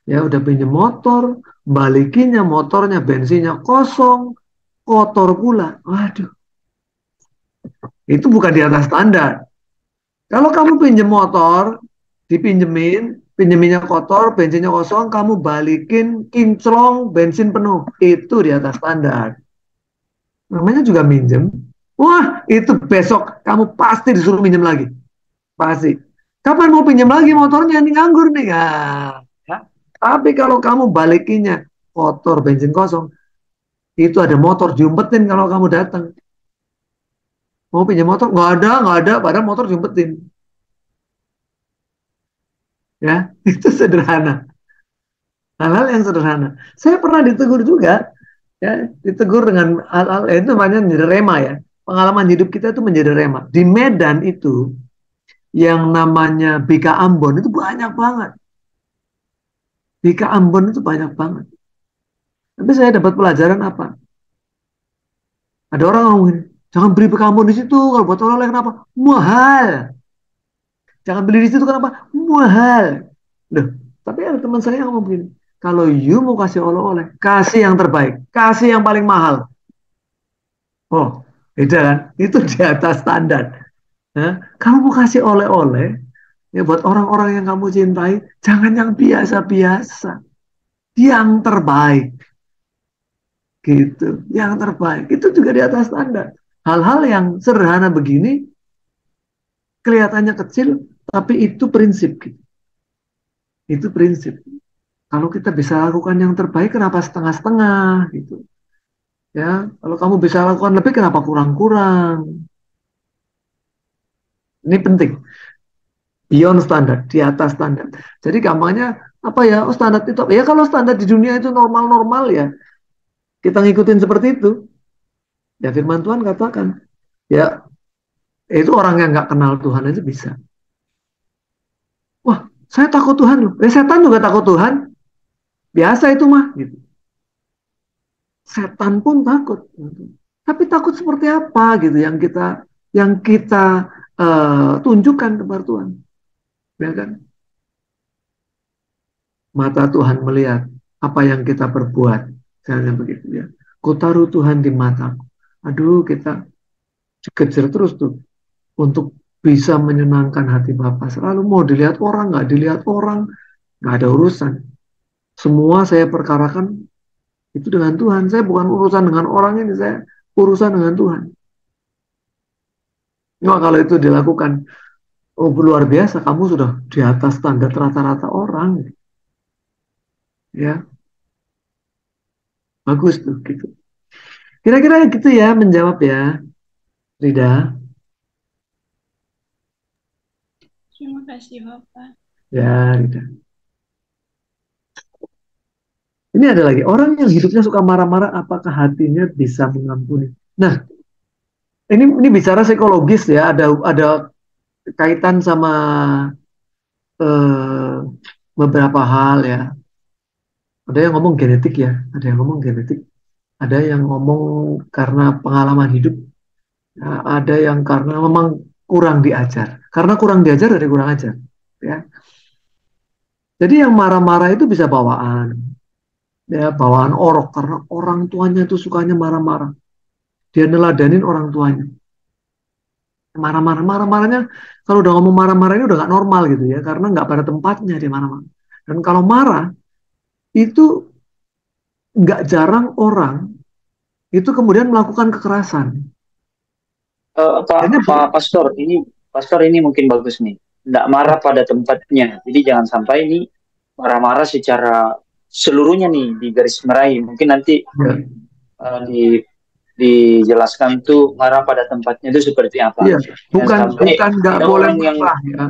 ya udah pinjam motor, balikinnya motornya bensinnya kosong, kotor pula. Waduh, itu bukan di atas standar. Kalau kamu pinjam motor, dipinjemin, pinjeminnya kotor, bensinnya kosong, kamu balikin kinclong, bensin penuh. Itu di atas standar. Namanya juga minjem. Wah, itu besok kamu pasti disuruh minjem lagi. Pasti. Kapan mau pinjam lagi motornya? Ini nganggur nih. Ya. Tapi kalau kamu balikinnya kotor, bensin kosong, itu ada motor diumpetin kalau kamu datang. Mau pinjam motor? Nggak ada. Padahal motor diumpetin. Ya, itu sederhana. Hal-hal yang sederhana. Saya pernah ditegur juga, ya, ditegur dengan hal-hal itu namanya menjadi rema ya. Pengalaman hidup kita itu menjadi rema. Di Medan itu yang namanya BK Ambon itu banyak banget. BK Ambon itu banyak banget. Tapi saya dapat pelajaran apa? Ada orang ngomongin, Jangan beli kamu di situ. Kalau buat oleh-oleh kenapa? Mahal. Jangan beli di situ kenapa? Mahal. Loh, tapi ada teman saya yang ngomong begini. Kalau you mau kasih oleh-oleh, kasih yang terbaik. Kasih yang paling mahal. Oh, beda kan? Itu di atas standar. Nah, kalau mau kasih oleh-oleh, ya buat orang-orang yang kamu cintai, jangan yang biasa-biasa. Yang terbaik. Gitu. Yang terbaik. Itu juga di atas standar. Hal-hal yang sederhana begini, kelihatannya kecil, tapi itu prinsip. Gitu. Itu prinsip. Kalau kita bisa lakukan yang terbaik, kenapa setengah-setengah? Gitu. Ya, kalau kamu bisa lakukan lebih, kenapa kurang-kurang? Ini penting. Beyond standar, di atas standar. Jadi gampangnya apa ya? Oh, standar itu ya kalau standar di dunia itu normal-normal ya. Kita ngikutin seperti itu. Ya firman Tuhan katakan, ya itu orang yang nggak kenal Tuhan aja bisa. Wah, saya takut Tuhan loh. Setan juga takut Tuhan. Biasa itu mah. Gitu. Setan pun takut. Gitu. Tapi takut seperti apa gitu yang kita tunjukkan kepada Tuhan. Ya kan? Mata Tuhan melihat apa yang kita perbuat. Misalnya begitu ya. Kutaruh Tuhan di mataku. Aduh, kita kejar terus tuh untuk bisa menyenangkan hati Bapa. Selalu mau dilihat orang, nggak dilihat orang, nggak ada urusan. Semua saya perkarakan itu dengan Tuhan. Saya bukan urusan dengan orang ini, saya urusan dengan Tuhan. Nah, kalau itu dilakukan, oh luar biasa, kamu sudah di atas standar rata-rata orang. Ya, bagus tuh gitu. Kira-kira gitu ya menjawab ya, Rida. Terima kasih, Bapak. Ya, Rida. Ini ada lagi, orang yang hidupnya suka marah-marah, apakah hatinya bisa mengampuni? Nah, ini bicara psikologis ya, ada kaitan sama eh, beberapa hal ya. Ada yang ngomong genetik ya, ada yang ngomong genetik, ada yang ngomong karena pengalaman hidup, ya, ada yang karena memang kurang diajar. Karena kurang diajar dari kurang ajar, ya. Jadi yang marah-marah itu bisa bawaan, ya bawaan orok karena orang tuanya itu sukanya marah-marah. Dia neladanin orang tuanya. Marah-marah, marah-marahnya kalau udah ngomong marah-marah ini udah gak normal gitu ya, karena nggak pada tempatnya dia marah-marah. Dan kalau marah itu nggak jarang orang itu kemudian melakukan kekerasan. Jadi, Pak Pastor ini mungkin bagus nih. Tidak marah pada tempatnya. Jadi jangan sampai ini marah-marah secara seluruhnya nih di garis meraih. Mungkin nanti ya, di dijelaskan tuh marah pada tempatnya itu seperti apa. iya, Jangan sampai bukan nggak ada boleh orang yang marah ya,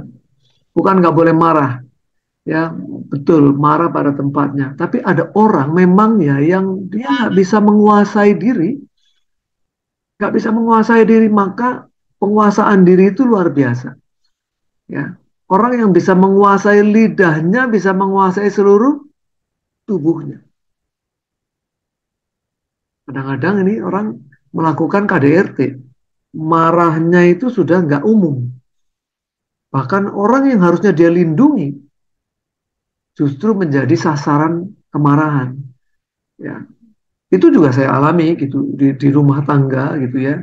bukan nggak boleh marah ya, betul marah pada tempatnya. Tapi ada orang memang ya yang dia nggak bisa menguasai diri, nggak bisa menguasai diri, maka penguasaan diri itu luar biasa. Ya, orang yang bisa menguasai lidahnya bisa menguasai seluruh tubuhnya. Kadang-kadang ini orang melakukan KDRT, marahnya itu sudah nggak umum. Bahkan orang yang harusnya dia lindungi justru menjadi sasaran kemarahan. Ya, itu juga saya alami gitu di rumah tangga gitu ya.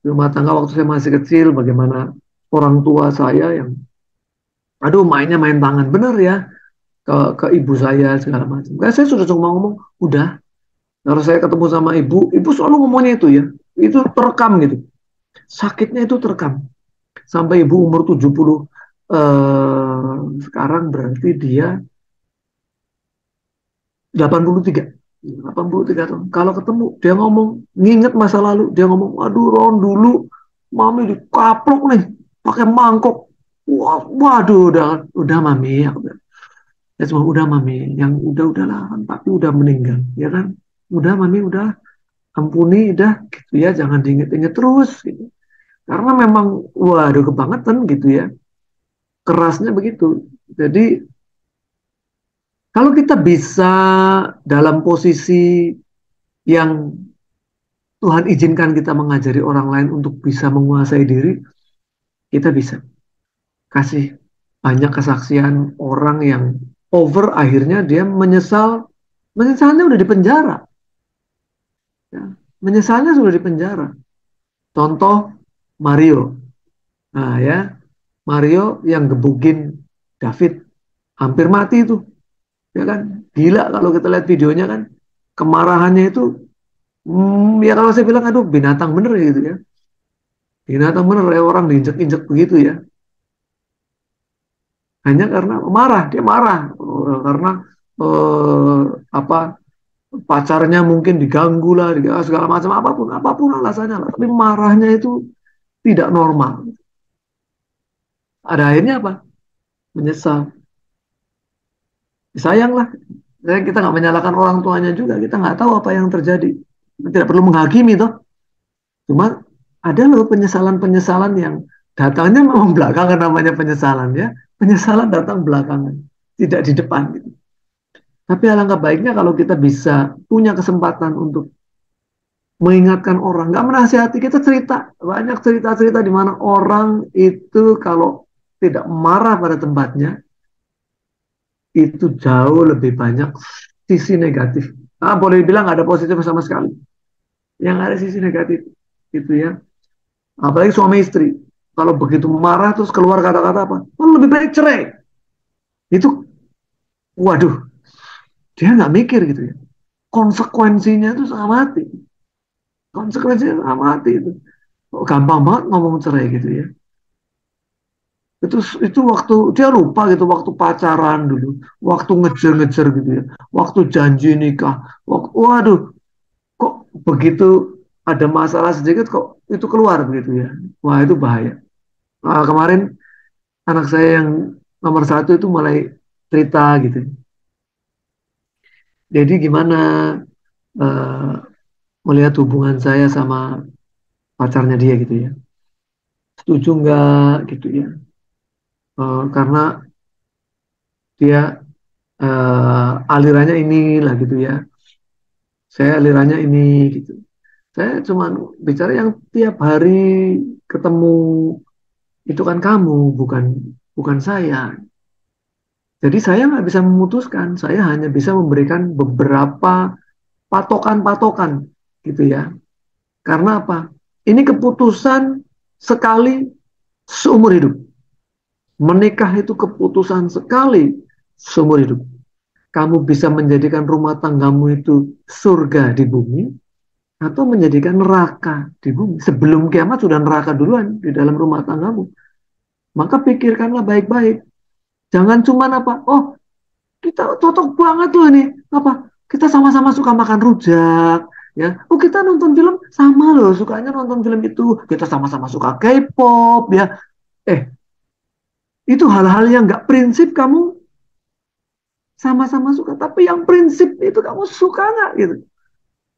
Di rumah tangga waktu saya masih kecil, bagaimana orang tua saya yang, aduh mainnya main tangan bener ya ke ibu saya segala macam. Saya sudah cuma ngomong, udah. Kalau saya ketemu sama ibu selalu ngomongnya itu ya, itu terekam gitu. Sakitnya itu terekam. Sampai ibu umur 70 sekarang berarti dia 83. 83 tahun. Kalau ketemu dia ngomong, nginget masa lalu, dia ngomong, aduh Ron dulu mami dikaplok nih pakai mangkok. Wah, waduh udah mami, aku bilang. Ya cuma udah mami, yang udahlah kan tapi udah meninggal, ya kan? Udah mami, udah ampuni, udah gitu ya, jangan diinget-inget terus gitu. Karena memang waduh kebangetan gitu ya. Kerasnya begitu. Jadi kalau kita bisa dalam posisi yang Tuhan izinkan kita mengajari orang lain untuk bisa menguasai diri, kita bisa kasih banyak kesaksian orang yang over, akhirnya dia menyesal, menyesalnya udah di penjara, ya. Menyesalnya sudah di penjara. Contoh Mario, nah ya, Mario yang gebukin David, hampir mati itu, ya kan? Gila kalau kita lihat videonya kan, kemarahannya itu, ya kalau saya bilang, aduh binatang bener ya gitu ya, binatang bener ya, orang diinjek-injek begitu ya, hanya karena marah, dia marah karena eh, apa, pacarnya mungkin diganggu lah, segala macam, apapun apapun alasannya lah, tapi marahnya itu tidak normal. Ada akhirnya apa? Menyesal. Sayang lah, kita nggak menyalahkan orang tuanya juga, kita nggak tahu apa yang terjadi, tidak perlu menghakimi toh. Cuma ada loh penyesalan-penyesalan yang datangnya memang belakangan, namanya penyesalan ya. Penyesalan datang belakangan, tidak di depan gitu. Tapi alangkah baiknya kalau kita bisa punya kesempatan untuk mengingatkan orang, nggak menasihati, kita cerita. Banyak cerita-cerita di mana orang itu kalau tidak marah pada tempatnya, itu jauh lebih banyak sisi negatif. Ah, boleh dibilang nggak ada positif sama sekali. Yang ada sisi negatif itu ya. Apalagi suami istri. Kalau begitu marah terus keluar kata-kata apa? Oh, lebih baik cerai. Itu, waduh, dia nggak mikir gitu ya. Konsekuensinya itu sama mati. Konsekuensinya sama mati itu. Oh, gampang banget ngomong cerai gitu ya. Itu waktu dia lupa gitu, waktu pacaran dulu, waktu ngejar-ngejar gitu ya, waktu janji nikah, waduh, kok begitu ada masalah sedikit kok itu keluar begitu ya. Wah, itu bahaya. Nah, kemarin anak saya yang nomor satu itu mulai cerita gitu. Jadi gimana eh, melihat hubungan saya sama pacarnya dia gitu ya. Setuju nggak gitu ya. Karena dia alirannya ini lah gitu ya. Saya alirannya ini gitu. Saya cuma bicara yang tiap hari ketemu itu kan kamu, bukan bukan saya. Jadi saya nggak bisa memutuskan, saya hanya bisa memberikan beberapa patokan-patokan gitu ya. Karena apa? Ini keputusan sekali seumur hidup. Menikah itu keputusan sekali seumur hidup. Kamu bisa menjadikan rumah tanggamu itu surga di bumi atau menjadikan neraka di bumi. Sebelum kiamat sudah neraka duluan di dalam rumah tanggamu. Maka pikirkanlah baik-baik. Jangan cuma apa, oh kita cocok banget loh ini, apa, kita sama-sama suka makan rujak, ya, oh kita nonton film sama loh, sukanya nonton film itu, kita sama-sama suka K-pop, ya, eh itu hal-hal yang nggak prinsip, kamu sama-sama suka, tapi yang prinsip itu kamu suka nggak gitu,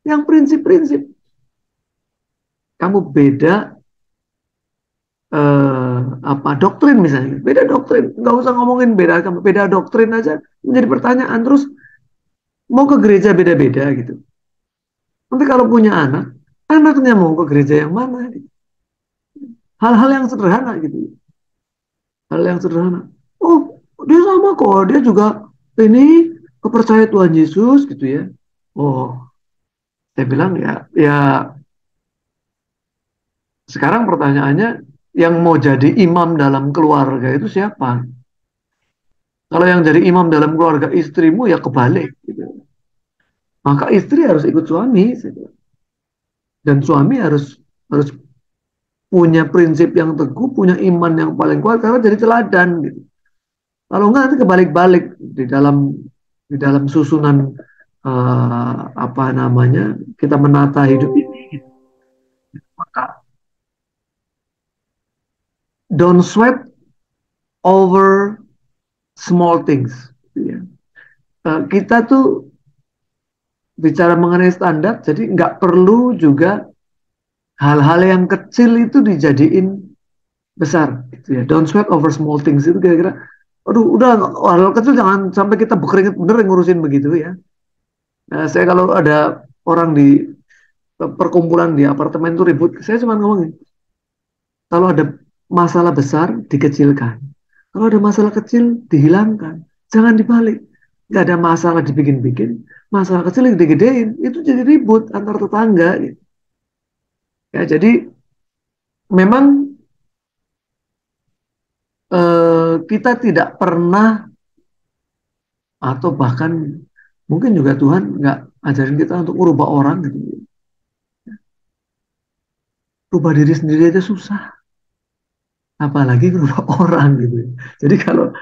yang prinsip-prinsip, kamu beda apa doktrin misalnya, beda doktrin, nggak usah ngomongin beda doktrin aja menjadi pertanyaan, terus mau ke gereja beda-beda gitu. Nanti kalau punya anak, anaknya mau ke gereja yang mana gitu. Hal-hal yang sederhana gitu. Hal yang sederhana. Oh, dia sama kok, dia juga ini kepercayaan Tuhan Yesus gitu ya. Oh, saya bilang ya, ya sekarang pertanyaannya, yang mau jadi imam dalam keluarga itu siapa? Kalau yang jadi imam dalam keluarga istrimu ya kebalik gitu. Maka istri harus ikut suami gitu. Dan suami harus harus punya prinsip yang teguh, punya iman yang paling kuat karena jadi teladan gitu. Kalau enggak nanti kebalik-balik di dalam susunan apa namanya, kita menata hidup ini gitu. Maka don't sweat over small things gitu ya. Kita tuh bicara mengenai standar, jadi nggak perlu juga hal-hal yang kecil itu dijadiin besar gitu ya. Don't sweat over small things itu kira-kira, aduh udah hal kecil jangan sampai kita berkeringat bener ngurusin begitu ya. Nah, saya kalau ada orang di perkumpulan di apartemen itu ribut, saya cuma ngomongin, kalau ada masalah besar dikecilkan, kalau ada masalah kecil dihilangkan, jangan dibalik. Nggak ada masalah dibikin-bikin, masalah kecil yang digedein, itu jadi ribut antar tetangga. Gitu. Ya, jadi memang kita tidak pernah, atau bahkan mungkin juga Tuhan nggak ajarin kita untuk merubah orang gitu. Rubah diri sendiri aja susah, apalagi merubah orang gitu. Jadi kalau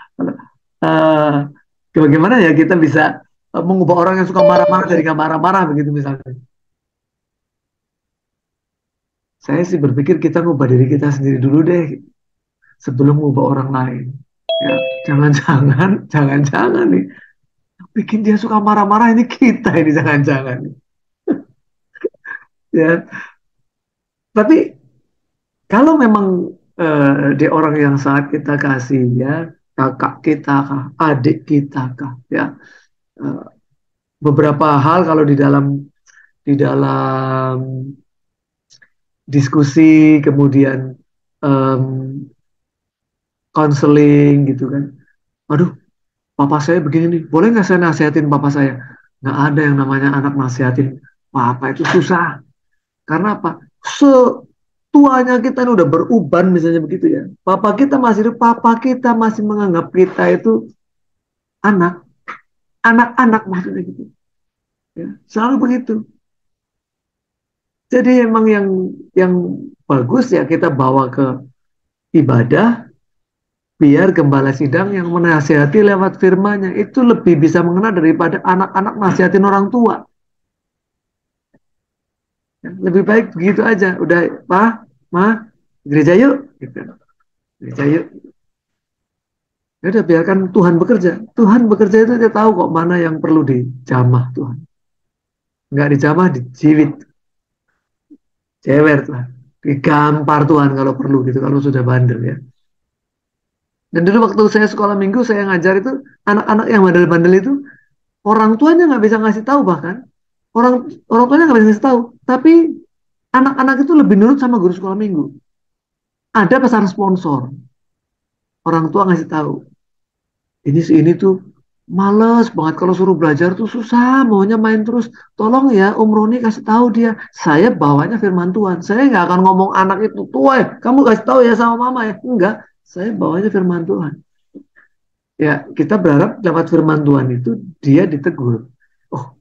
bagaimana ya kita bisa mengubah orang yang suka marah-marah dari nggak marah-marah begitu misalnya. Saya sih berpikir kita ngubah diri kita sendiri dulu deh sebelum ngubah orang lain. Ya, jangan-jangan, jangan-jangan nih bikin dia suka marah-marah ini kita ini jangan-jangan. Ya, tapi kalau memang dia orang yang sangat kita kasih ya, kakak kita kah, adik kita kah, ya eh, beberapa hal kalau di dalam diskusi kemudian em, konseling gitu kan, aduh papa saya begini nih, boleh nggak saya nasihatin papa saya? Nggak ada yang namanya anak nasihatin papa, itu susah. Karena apa? Setuanya kita ini udah beruban misalnya begitu ya. Papa kita masih hidup, papa kita masih menganggap kita itu anak, anak-anak maksudnya gitu. Ya, selalu begitu. Jadi emang yang bagus ya kita bawa ke ibadah, biar gembala sidang yang menasihati lewat firman-Nya itu lebih bisa mengena daripada anak-anak nasihatin orang tua. Ya, lebih baik begitu aja. Udah, Pak, Ma, gereja yuk. Gitu. Gereja yuk. Ya udah biarkan Tuhan bekerja. Tuhan bekerja itu dia tahu kok mana yang perlu dijamah Tuhan. Nggak dijamah, dijiwit. Cewer lah. Digampar Tuhan kalau perlu gitu. Kalau sudah bandel ya. Dan dulu waktu saya sekolah minggu, saya ngajar itu, anak-anak yang bandel-bandel itu, orang tuanya nggak bisa ngasih tahu bahkan. Orang orang tuanya nggak bisa ngasih tahu. Tapi anak-anak itu lebih nurut sama guru sekolah minggu. Ada pesan sponsor. Orang tua ngasih tahu. Ini tuh males banget kalau suruh belajar tuh susah, maunya main terus. Tolong ya Om Roni kasih tahu dia. Saya bawanya firman Tuhan. Saya nggak akan ngomong anak itu, tua ya, kamu kasih tahu ya sama mama ya. Enggak, saya bawanya firman Tuhan. Ya, kita berharap lewat firman Tuhan itu dia ditegur. Oh,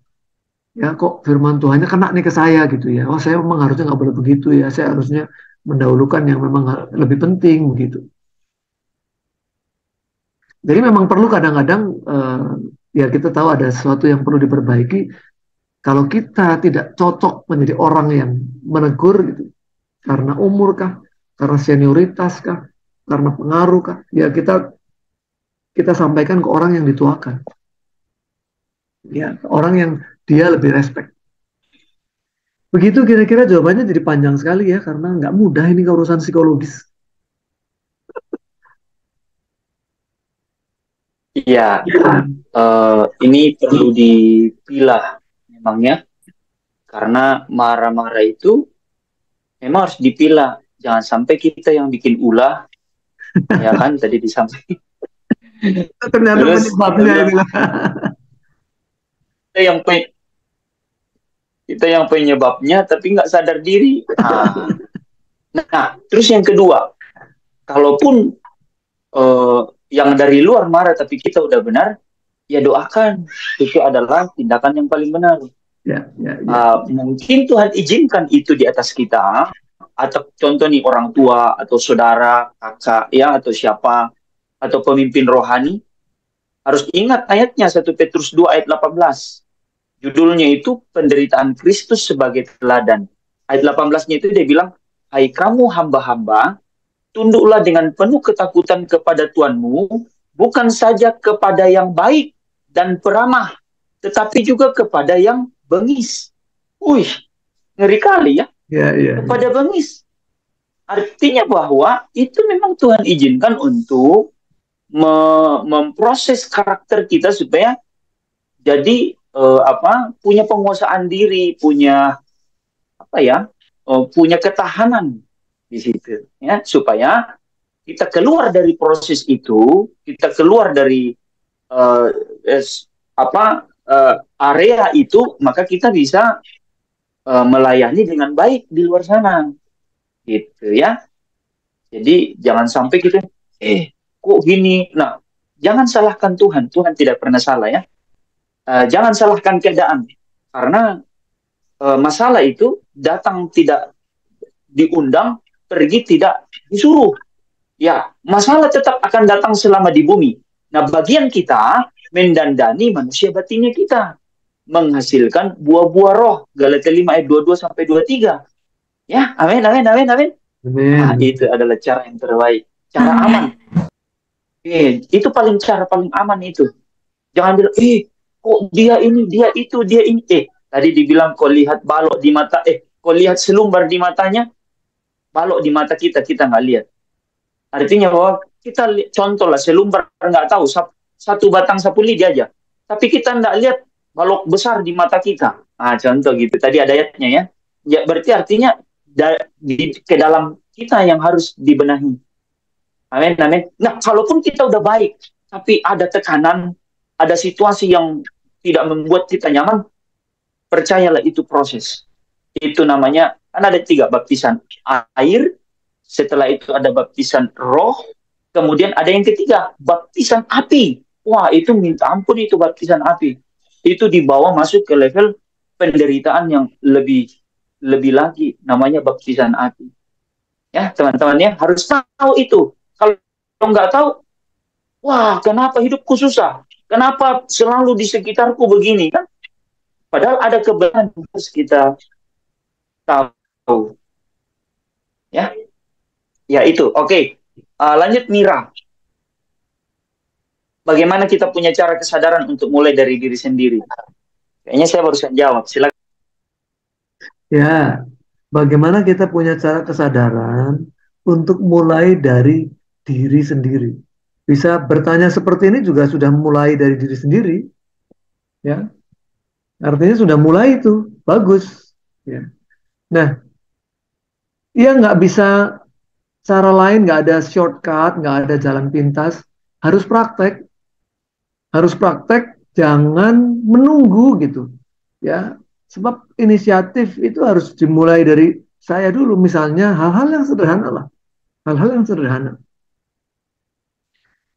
ya kok firman Tuhannya kena nih ke saya gitu ya. Oh, saya memang harusnya nggak boleh begitu ya. Saya harusnya mendahulukan yang memang lebih penting begitu. Jadi memang perlu kadang-kadang ya kita tahu ada sesuatu yang perlu diperbaiki. Kalau kita tidak cocok menjadi orang yang menegur gitu, karena umur kah, karena senioritas kah, karena pengaruh kah, ya kita sampaikan ke orang yang dituakan, ya orang yang dia lebih respect. Begitu kira-kira jawabannya jadi panjang sekali ya, karena nggak mudah ini urusan psikologis. Iya, Ya, ini perlu dipilah memangnya, karena marah-marah itu memang harus dipilah. Jangan sampai kita yang bikin ulah, ya kan tadi disampaikan. ternyata Terus penyebabnya itulah. kita yang kita yang penyebabnya tapi nggak sadar diri. Nah, terus yang kedua, kalaupun yang dari luar marah tapi kita udah benar, ya doakan. Itu adalah tindakan yang paling benar. Ya, ya, ya. Mungkin Tuhan izinkan itu di atas kita, atau contoh nih orang tua atau saudara, kakak ya atau siapa, atau pemimpin rohani, harus ingat ayatnya 1 Petrus 2 ayat 18. Judulnya itu penderitaan Kristus sebagai teladan. Ayat 18-nya itu dia bilang, hai kamu hamba-hamba, tunduklah dengan penuh ketakutan kepada Tuhanmu, bukan saja kepada yang baik dan peramah, tetapi juga kepada yang bengis. Wih, ngeri kali ya. Ya, ya, Kepada bengis. Artinya bahwa itu memang Tuhan izinkan untuk memproses karakter kita supaya jadi punya penguasaan diri, punya apa ya, punya ketahanan di situ, ya, supaya kita keluar dari proses itu, kita keluar dari eh, es- area itu, maka kita bisa melayani dengan baik di luar sana, gitu ya. Jadi jangan sampai kita, kok gini. Nah, jangan salahkan Tuhan. Tuhan tidak pernah salah ya. Jangan salahkan keadaan, karena masalah itu datang tidak diundang, pergi tidak disuruh. Ya, masalah tetap akan datang selama di bumi. Nah, bagian kita mendandani manusia batinnya kita, menghasilkan buah-buah roh. Galatia 5 ayat 22 sampai 23. Ya, amin, amin, amin, amin. Nah, Amin. itu adalah cara yang terbaik, cara aman. Amin. Itu cara paling aman itu. Jangan bilang, kok dia ini, dia itu, dia ini. Tadi dibilang kau lihat balok di mata, kau lihat selumbar di matanya, balok di mata kita, kita nggak lihat. Artinya bahwa kita contoh lah, selumbar nggak tahu, satu batang sapu lidi aja. Tapi kita nggak lihat balok besar di mata kita. Ah, contoh gitu. Tadi ada ayatnya ya. Ya, berarti artinya ke dalam kita yang harus dibenahi. Amin, amin. Nah, kalaupun kita udah baik, tapi ada tekanan, ada situasi yang tidak membuat kita nyaman, percayalah itu proses. Itu namanya, kan ada 3 baptisan air, setelah itu ada baptisan roh, kemudian ada yang ketiga, baptisan api. Wah, itu minta ampun itu baptisan api. Itu dibawa masuk ke level penderitaan yang lebih lagi, namanya baptisan api. Ya, teman-temannya harus tahu itu. Kalau nggak tahu, wah, kenapa hidupku susah? Kenapa selalu di sekitarku begini kan? Padahal ada kebenaran yang harus kita tahu. Ya, ya itu. Oke. Lanjut Mira. Bagaimana kita punya cara kesadaran untuk mulai dari diri sendiri? Kayaknya saya barusan jawab. Silakan. Ya, bagaimana kita punya cara kesadaran untuk mulai dari diri sendiri. Bisa bertanya seperti ini juga sudah mulai dari diri sendiri, ya. Artinya sudah mulai itu, bagus. Ya. Nah, ia nggak bisa cara lain, nggak ada shortcut, nggak ada jalan pintas, harus praktek, jangan menunggu gitu, ya. Sebab inisiatif itu harus dimulai dari saya dulu, misalnya hal-hal yang sederhana lah, hal-hal yang sederhana.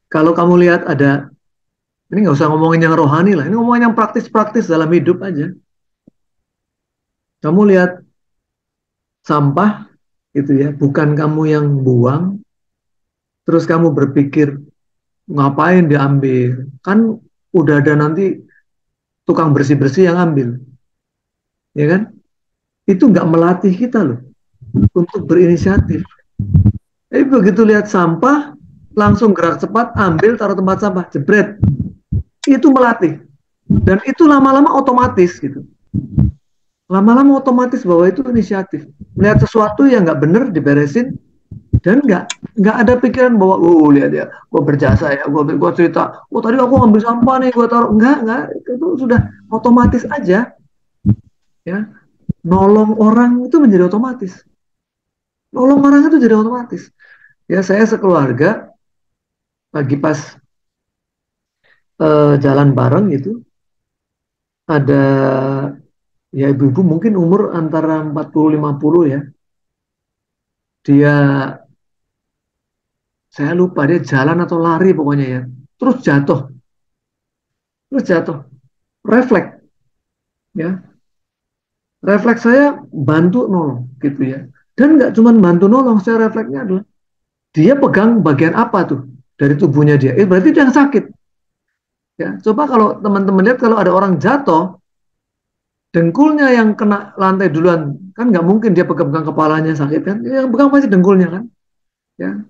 Kalau kamu lihat ada, ini nggak usah ngomongin yang rohani lah, ini ngomongin yang praktis-praktis dalam hidup aja. Kamu lihat sampah gitu ya, bukan kamu yang buang, terus kamu berpikir ngapain diambil, kan udah ada nanti tukang bersih-bersih yang ambil, ya kan? Itu nggak melatih kita loh untuk berinisiatif. Jadi begitu lihat sampah, langsung gerak cepat, ambil, taruh tempat sampah, jebret. Itu melatih. Dan itu lama-lama otomatis gitu. Lama-lama otomatis bahwa itu inisiatif. Melihat sesuatu yang nggak benar, diberesin, dan nggak ada pikiran bahwa, lihat ya, gue berjasa ya, gue cerita, tadi aku ngambil sampah nih, gue taruh. Nggak, itu sudah otomatis aja. Ya, nolong orang itu menjadi otomatis. Nolong orang itu jadi otomatis. Ya, saya sekeluarga lagi pas jalan bareng gitu, ada ya ibu-ibu mungkin umur antara 40-50 ya. Dia, saya lupa dia jalan atau lari pokoknya ya. Terus jatuh. Refleks ya. Refleks saya bantu nolong gitu ya. Dan nggak cuma bantu nolong, saya refleksnya adalah dia pegang bagian apa tuh dari tubuhnya dia. Berarti dia yang sakit. Ya, coba kalau teman-teman lihat kalau ada orang jatuh, dengkulnya yang kena lantai duluan, kan nggak mungkin dia pegang kepalanya sakit kan? Yang pegang pasti dengkulnya kan? Ya,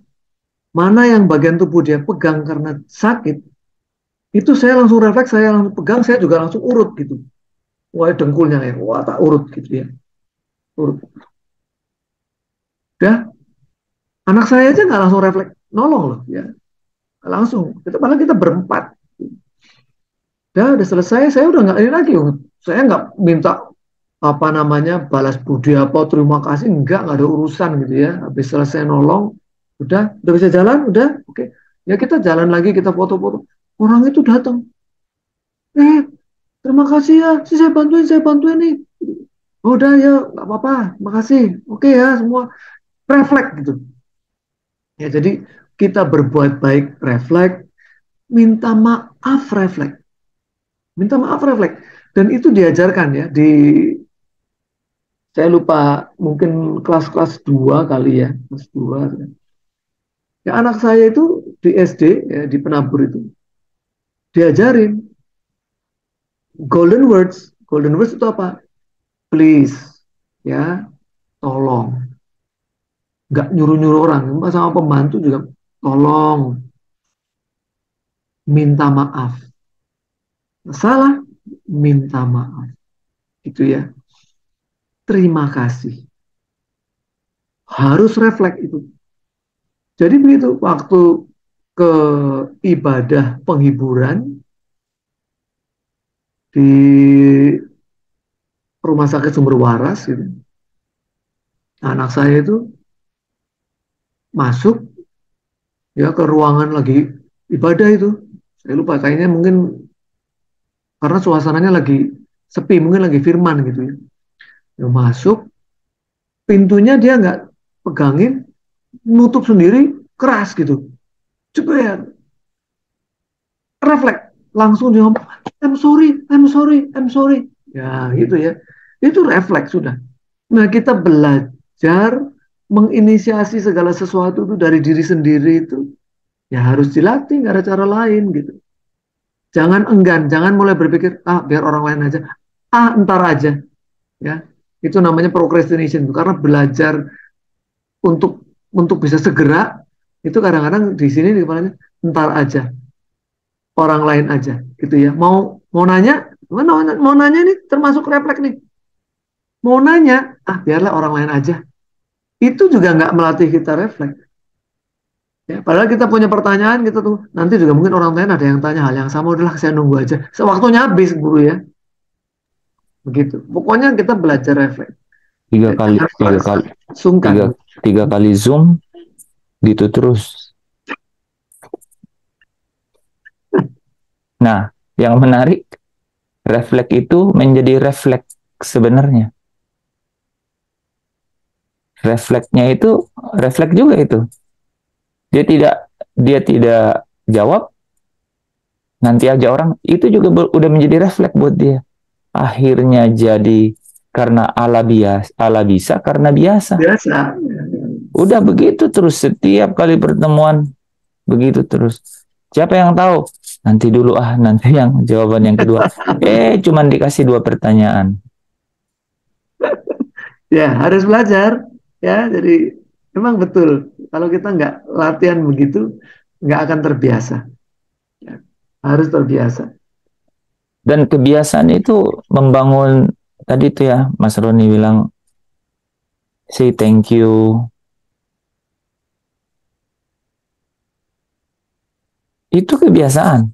mana yang bagian tubuh dia pegang karena sakit, itu saya langsung refleks, saya langsung pegang, saya juga langsung urut gitu. Wah, dengkulnya ya, wah tak urut gitu ya, urut. Udah, anak saya aja nggak langsung refleks nolong loh ya, langsung. Padahal kita berempat. Udah selesai, saya udah nggak ini lagi, saya nggak minta apa namanya, balas budi apa, terima kasih, nggak ada urusan gitu ya. Habis selesai nolong, udah bisa jalan, udah, oke. Ya kita jalan lagi, kita foto-foto. Orang itu datang, eh terima kasih ya, saya bantuin nih. Oh, udah ya, nggak apa-apa, makasih. Oke ya, semua refleks gitu. Ya jadi kita berbuat baik refleks, minta maaf refleks, minta maaf refleks. Dan itu diajarkan ya di, saya lupa, mungkin kelas-kelas 2 kali ya, kelas 2. Ya, anak saya itu di SD, ya, di Penabur itu diajarin golden words. Golden words itu apa? Please, ya, tolong. Nggak nyuruh-nyuruh orang. Sama pembantu juga, tolong, minta maaf. Salah, minta maaf. Itu ya. Terima kasih. Harus refleks itu. Jadi begitu, waktu ke ibadah penghiburan di rumah sakit Sumber Waras gitu. Anak saya itu masuk ya ke ruangan lagi ibadah itu. Saya lupa, kayaknya mungkin karena suasananya lagi sepi, mungkin lagi firman gitu ya. Ya masuk, pintunya dia nggak pegangin, nutup sendiri keras gitu. Coba ya, refleks, langsung dia ngomong, I'm sorry, I'm sorry, I'm sorry. Ya gitu ya. Itu refleks sudah. Nah, kita belajar menginisiasi segala sesuatu itu dari diri sendiri itu ya harus dilatih, nggak ada cara lain gitu. Jangan enggan, jangan mulai berpikir biar orang lain aja, ntar aja, ya. Itu namanya procrastination, karena belajar untuk bisa segera itu kadang-kadang di sini di kepalanya ntar aja, orang lain aja, gitu ya. Mau nanya, mau nanya nih termasuk refleks nih. Mau nanya, biarlah orang lain aja. Itu juga nggak melatih kita refleks. Ya, padahal kita punya pertanyaan gitu tuh. Nanti juga mungkin orang lain ada yang tanya hal yang sama. Udahlah, saya nunggu aja. Sewaktunya habis, guru ya. Begitu. Pokoknya kita belajar refleks. Sungkan. Tiga kali Zoom gitu terus. Nah, yang menarik, refleks itu menjadi refleks sebenarnya. Refleksnya itu refleks juga itu. Dia tidak jawab, nanti aja orang, itu juga udah menjadi refleks buat dia. Akhirnya jadi karena ala bisa karena biasa. Udah begitu terus, setiap kali pertemuan begitu terus. Siapa yang tahu? Nanti dulu nanti yang jawaban yang kedua. Cuman dikasih 2 pertanyaan. Ya, harus belajar. Ya, jadi memang betul. Kalau kita nggak latihan begitu, nggak akan terbiasa. Ya, harus terbiasa. Dan kebiasaan itu membangun, tadi tuh ya, Mas Roni bilang, say thank you. Itu kebiasaan.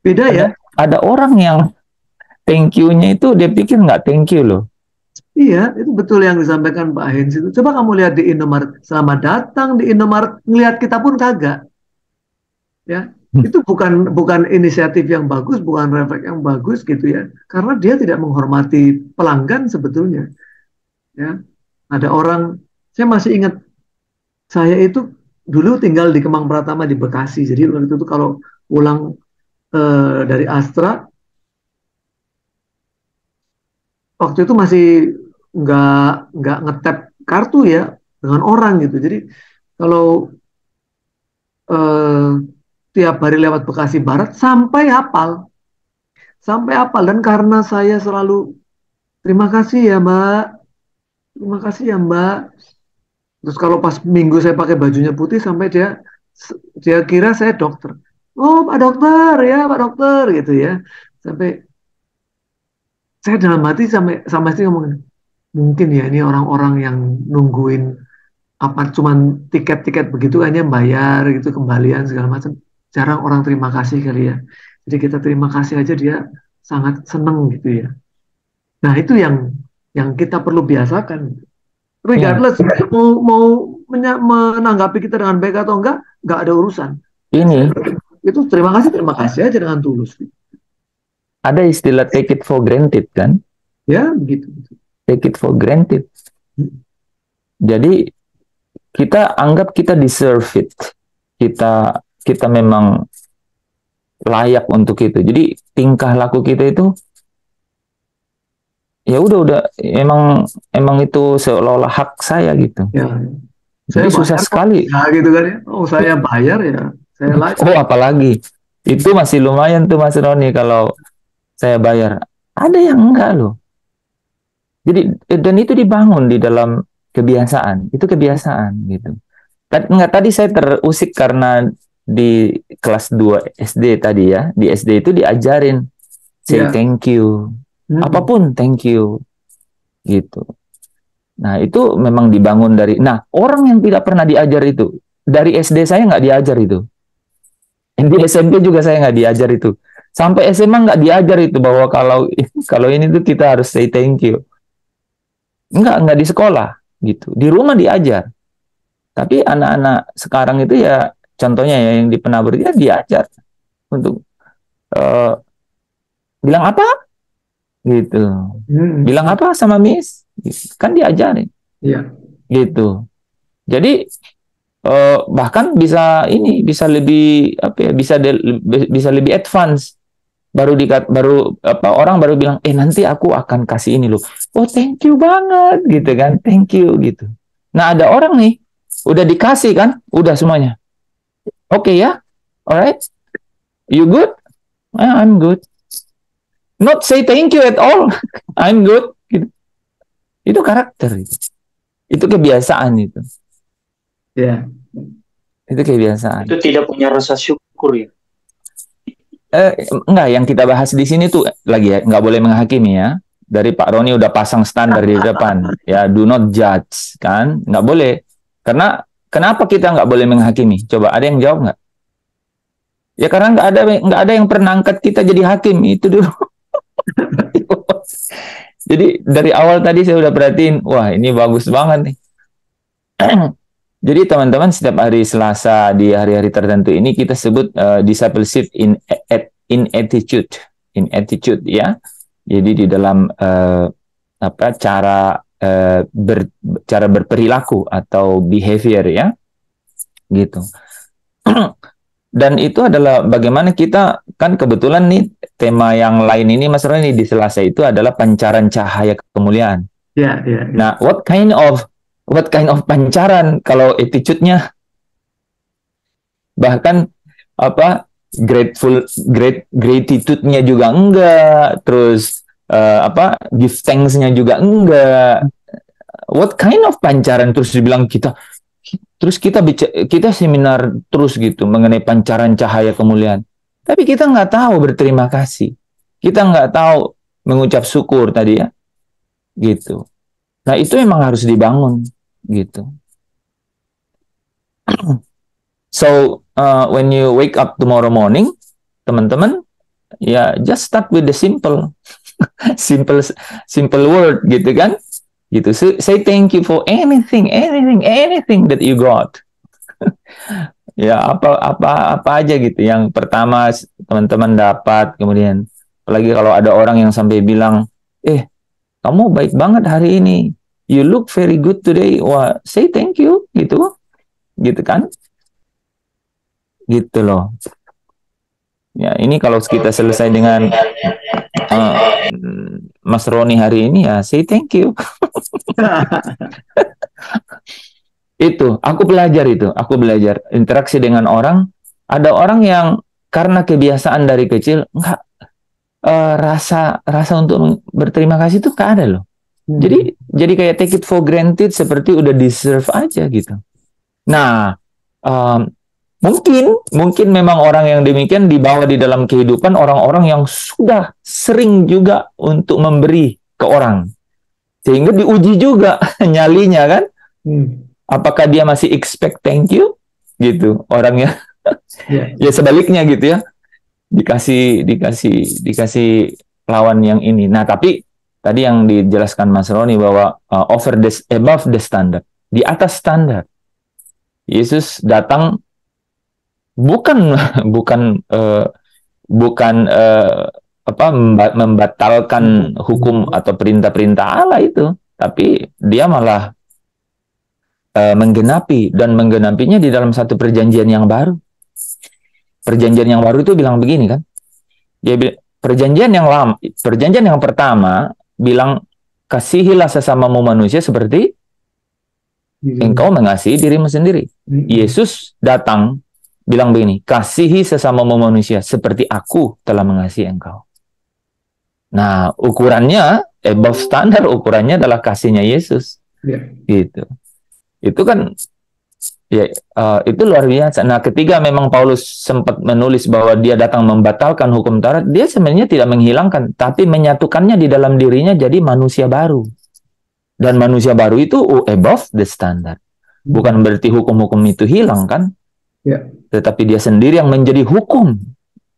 Beda ya. Ada orang yang thank you-nya itu dia pikir nggak thank you loh. Iya, itu betul yang disampaikan Pak Hens itu. Coba kamu lihat di Indomaret, selamat datang di Indomaret, ngelihat kita pun kagak. Ya, itu bukan inisiatif yang bagus, bukan refleks yang bagus gitu ya. Karena dia tidak menghormati pelanggan sebetulnya. Ya, ada orang, saya masih ingat, saya itu dulu tinggal di Kemang Pratama di Bekasi. Jadi waktu itu kalau pulang dari Astra, waktu itu masih nggak ngetap kartu ya dengan orang gitu. Jadi kalau tiap hari lewat Bekasi Barat sampai hafal, dan karena saya selalu terima kasih ya Mbak, terima kasih ya Mbak. Terus kalau pas minggu saya pakai bajunya putih sampai dia kira saya dokter. Oh Pak Dokter ya, Pak Dokter gitu ya. Sampai saya dalam hati sampai sih ngomongin, mungkin ya ini orang-orang yang nungguin apa cuman tiket-tiket begitu hanya bayar gitu, kembalian segala macam. Jarang orang terima kasih kali ya. Jadi kita terima kasih aja, dia sangat senang gitu ya. Nah itu yang kita perlu biasakan. Regardless mau menanggapi kita dengan baik atau enggak ada urusan. Ini Itu terima kasih aja dengan tulus. ada istilah take it for granted kan? Ya begitu. Take it for granted. Jadi kita anggap kita deserve it. Kita memang layak untuk itu. Jadi tingkah laku kita itu ya udah emang itu seolah-olah hak saya gitu. Ya. Jadi susah sekali. Ya gitu kan ya. Oh saya bayar ya. Saya layak. Oh apalagi itu masih lumayan tuh Mas Roni kalau saya bayar. Ada yang enggak loh. Jadi dan itu dibangun di dalam kebiasaan. Itu kebiasaan gitu. Tadi saya terusik karena di kelas 2 SD tadi ya. Di SD itu diajarin say thank you. Apapun thank you. Gitu. Nah, itu memang dibangun dari orang yang tidak pernah diajar itu. Dari SD saya nggak diajar itu. Di SMP juga saya nggak diajar itu. Sampai SMA nggak diajar itu bahwa kalau ini tuh kita harus say thank you. Nggak di sekolah gitu. Di rumah diajar. Tapi anak-anak sekarang itu ya contohnya ya yang di penabur dia diajar untuk bilang apa gitu. Bilang apa sama Miss? Kan diajarin. Iya. Gitu. Jadi bahkan bisa lebih bisa lebih advance. Orang baru bilang nanti aku akan kasih ini loh. Oh thank you banget gitu kan, thank you gitu. Nah ada orang nih udah dikasih kan, udah semuanya. Oke ya, alright, you good? I'm good. Not say thank you at all. I'm good. Gitu. Itu karakter itu kebiasaan itu. Ya. Itu kebiasaan. Itu tidak punya rasa syukur ya. Enggak, yang kita bahas di sini tuh lagi ya, nggak boleh menghakimi ya. Dari Pak Roni udah pasang standar di depan, ya do not judge kan, nggak boleh. Karena kenapa kita nggak boleh menghakimi? Coba ada yang jawab nggak? Ya karena nggak ada yang pernah angkat kita jadi hakim itu dulu. Jadi dari awal tadi saya udah perhatiin, wah ini bagus banget nih. Jadi teman-teman setiap hari Selasa di hari-hari tertentu ini kita sebut discipleship in attitude ya. Jadi di dalam cara berperilaku atau behavior ya. Gitu. Dan itu adalah bagaimana kita kan kebetulan nih tema yang lain ini Mas Roni di Selasa itu adalah pancaran cahaya kemuliaan. Ya. Nah, what kind of pancaran kalau attitude-nya bahkan gratitude-nya juga enggak, terus give thanks-nya juga enggak. What kind of pancaran terus dibilang kita seminar terus gitu mengenai pancaran cahaya kemuliaan. Tapi kita nggak tahu berterima kasih. Kita nggak tahu mengucap syukur tadi ya. Gitu. Nah, itu memang harus dibangun gitu. So, when you wake up tomorrow morning, teman-teman, ya just start with the simple word gitu kan. Gitu. Say thank you for anything that you got. Ya, apa aja gitu. Yang pertama teman-teman dapat, kemudian apalagi kalau ada orang yang sampai bilang, kamu baik banget hari ini. You look very good today. Wah, say thank you gitu. Gitu kan? Gitu loh. Ya, ini kalau kita selesai dengan Mas Roni hari ini ya, say thank you. Aku belajar interaksi dengan orang. Ada orang yang karena kebiasaan dari kecil nggak rasa untuk berterima kasih itu nggak ada loh. Jadi kayak take it for granted seperti udah deserve aja gitu. Nah, mungkin memang orang yang demikian dibawa di dalam kehidupan orang-orang yang sudah sering juga untuk memberi ke orang. Sehingga diuji juga nyalinya kan. Apakah dia masih expect thank you gitu orangnya? Ya sebaliknya gitu ya. Dikasih lawan yang ini. Nah, tapi tadi yang dijelaskan Mas Roni bahwa above the standard, di atas standar. Yesus datang bukan membatalkan hukum atau perintah-perintah Allah itu, tapi dia malah menggenapi, dan menggenapinya di dalam satu perjanjian yang baru. Perjanjian yang baru itu bilang begini kan? Perjanjian yang pertama bilang, kasihilah sesamamu manusia seperti engkau mengasihi dirimu sendiri. Yesus datang bilang begini, kasihi sesamamu manusia seperti aku telah mengasihi engkau. Nah, ukurannya above standar, ukurannya adalah kasihnya Yesus. Gitu. Itu kan ya, itu luar biasa. Nah, ketika memang Paulus sempat menulis bahwa dia datang membatalkan hukum Taurat, dia sebenarnya tidak menghilangkan, tapi menyatukannya di dalam dirinya jadi manusia baru. Dan manusia baru itu above the standard. Bukan berarti hukum-hukum itu hilang kan? Tetapi dia sendiri yang menjadi hukum.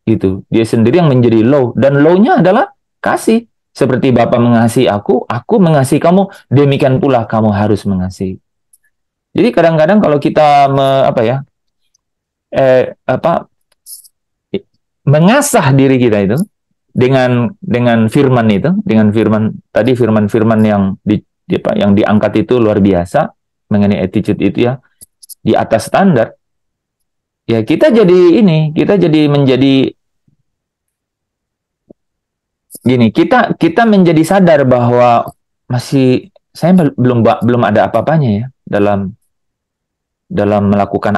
Gitu. Dia sendiri yang menjadi law. Dan law-nya adalah kasih. Seperti Bapa mengasihi aku mengasihi kamu, demikian pula kamu harus mengasihi. Jadi kadang-kadang kalau kita mengasah diri kita itu dengan firman itu, dengan firman yang diangkat itu luar biasa mengenai attitude itu ya, di atas standar. Ya kita jadi menjadi gini, kita menjadi sadar bahwa saya belum ada apa-apanya ya dalam melakukan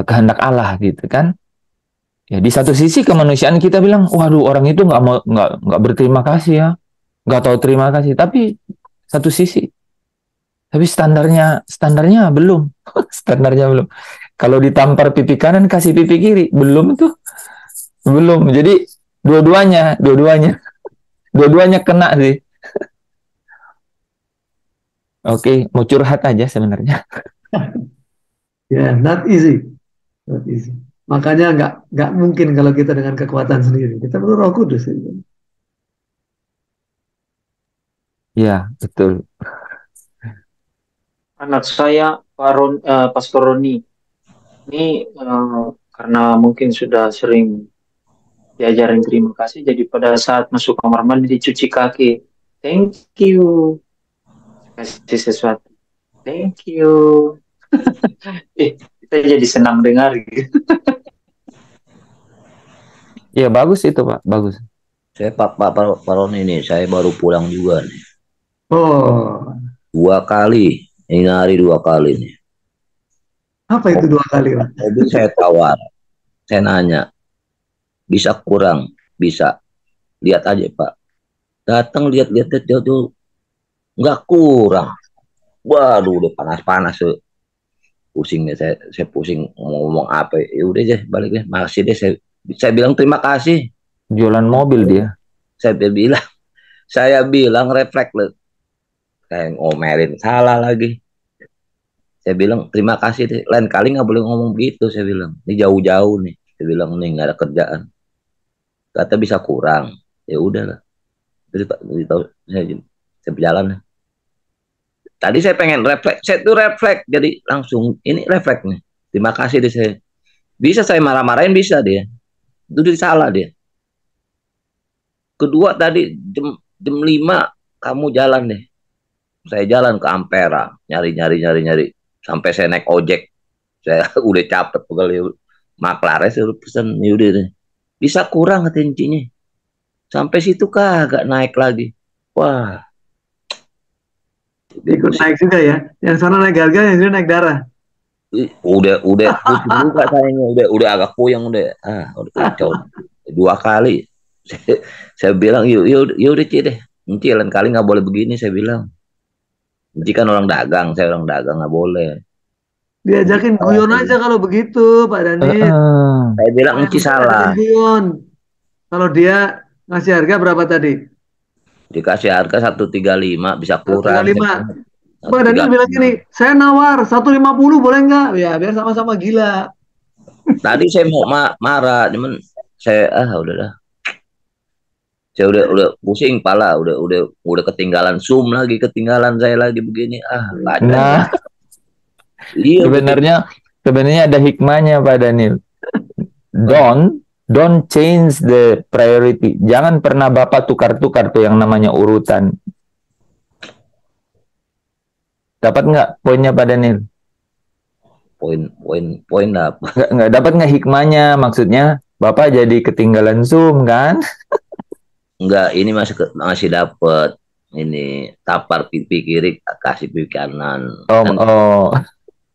kehendak Allah gitu kan. Ya di satu sisi kemanusiaan kita bilang, waduh orang itu nggak berterima kasih ya, nggak tahu terima kasih. Tapi satu sisi, tapi standarnya belum, standarnya belum. Kalau ditampar pipi kanan kasih pipi kiri, belum tuh, belum. Jadi dua-duanya kena sih. Oke, mau curhat aja sebenarnya. Not easy. Makanya nggak mungkin kalau kita dengan kekuatan sendiri. Kita perlu Roh Kudus. Ya, betul. Anak saya, Pastor Roni, ini karena mungkin sudah sering diajarin terima kasih, jadi pada saat masuk kamar mandi dicuci kaki, thank you, kasih sesuatu, thank you. Kita jadi senang dengar gitu. Ya bagus itu Pak, bagus. Saya Pak Roni ini, saya baru pulang juga nih. Oh. 2 kali, ini hari 2 kali nih. Apa itu 2 kali Pak? Jadi saya tawar, saya nanya, bisa kurang, bisa, lihat aja Pak. Datang lihat tuh, nggak kurang. Waduh, udah panas-panas tuh. Pusing deh, saya pusing ngomong apa. Ya udah deh, balik deh, makasih deh. Saya bilang terima kasih. Jualan mobil dia. Saya bilang refleks loh. Kayak ngomelin salah lagi. Saya bilang terima kasih deh. Lain kali nggak boleh ngomong begitu. Saya bilang ini jauh-jauh nih. Saya bilang nih nggak ada kerjaan. Kata bisa kurang. Ya udahlah. Saya berjalan. Tadi saya pengen refleks. Saya tuh refleks. Jadi langsung ini refleks nih. Terima kasih deh saya. Bisa saya marah-marahin bisa dia. Itu salah dia. Kedua tadi jam 5 kamu jalan deh. Saya jalan ke Ampera, nyari. Sampai saya naik ojek. Saya udah capek pegel. Maklarnya saya pesen, yaudah deh. Bisa kurang kata intinya. Sampai situ kagak naik lagi. Wah. Ikut naik juga ya. Yang sana naik harga, yang sini naik darah. Udah juga sayangnya udah agak puyeng udah kacau 2 kali saya bilang yuk udah deh nanti lain kali nggak boleh begini saya bilang nanti kan orang dagang saya orang dagang nggak boleh diajakin guyon aja kalau begitu Pak Dani. Saya bilang nanti salah guyon. Kalau dia ngasih harga berapa tadi? Dikasih harga 135 bisa kurang 135. Pak Daniel bilang gini, saya nawar 150 boleh nggak? Ya biar sama-sama gila. Tadi saya mau marah, cuman saya udahlah. Saya udah pusing pala, udah ketinggalan Zoom lagi, ketinggalan saya lagi begini. Baca. Nah, Iya betul. sebenarnya ada hikmahnya Pak Daniel. Don't change the priority. Jangan pernah Bapak tukar-tukar tuh yang namanya urutan. Dapat nggak poinnya Pak Daniel? Poin apa? Nggak dapat nggak hikmahnya? Maksudnya Bapak jadi ketinggalan Zoom kan? Enggak, ini masih dapat. Ini tapar pipi kiri, kasih pipi kanan.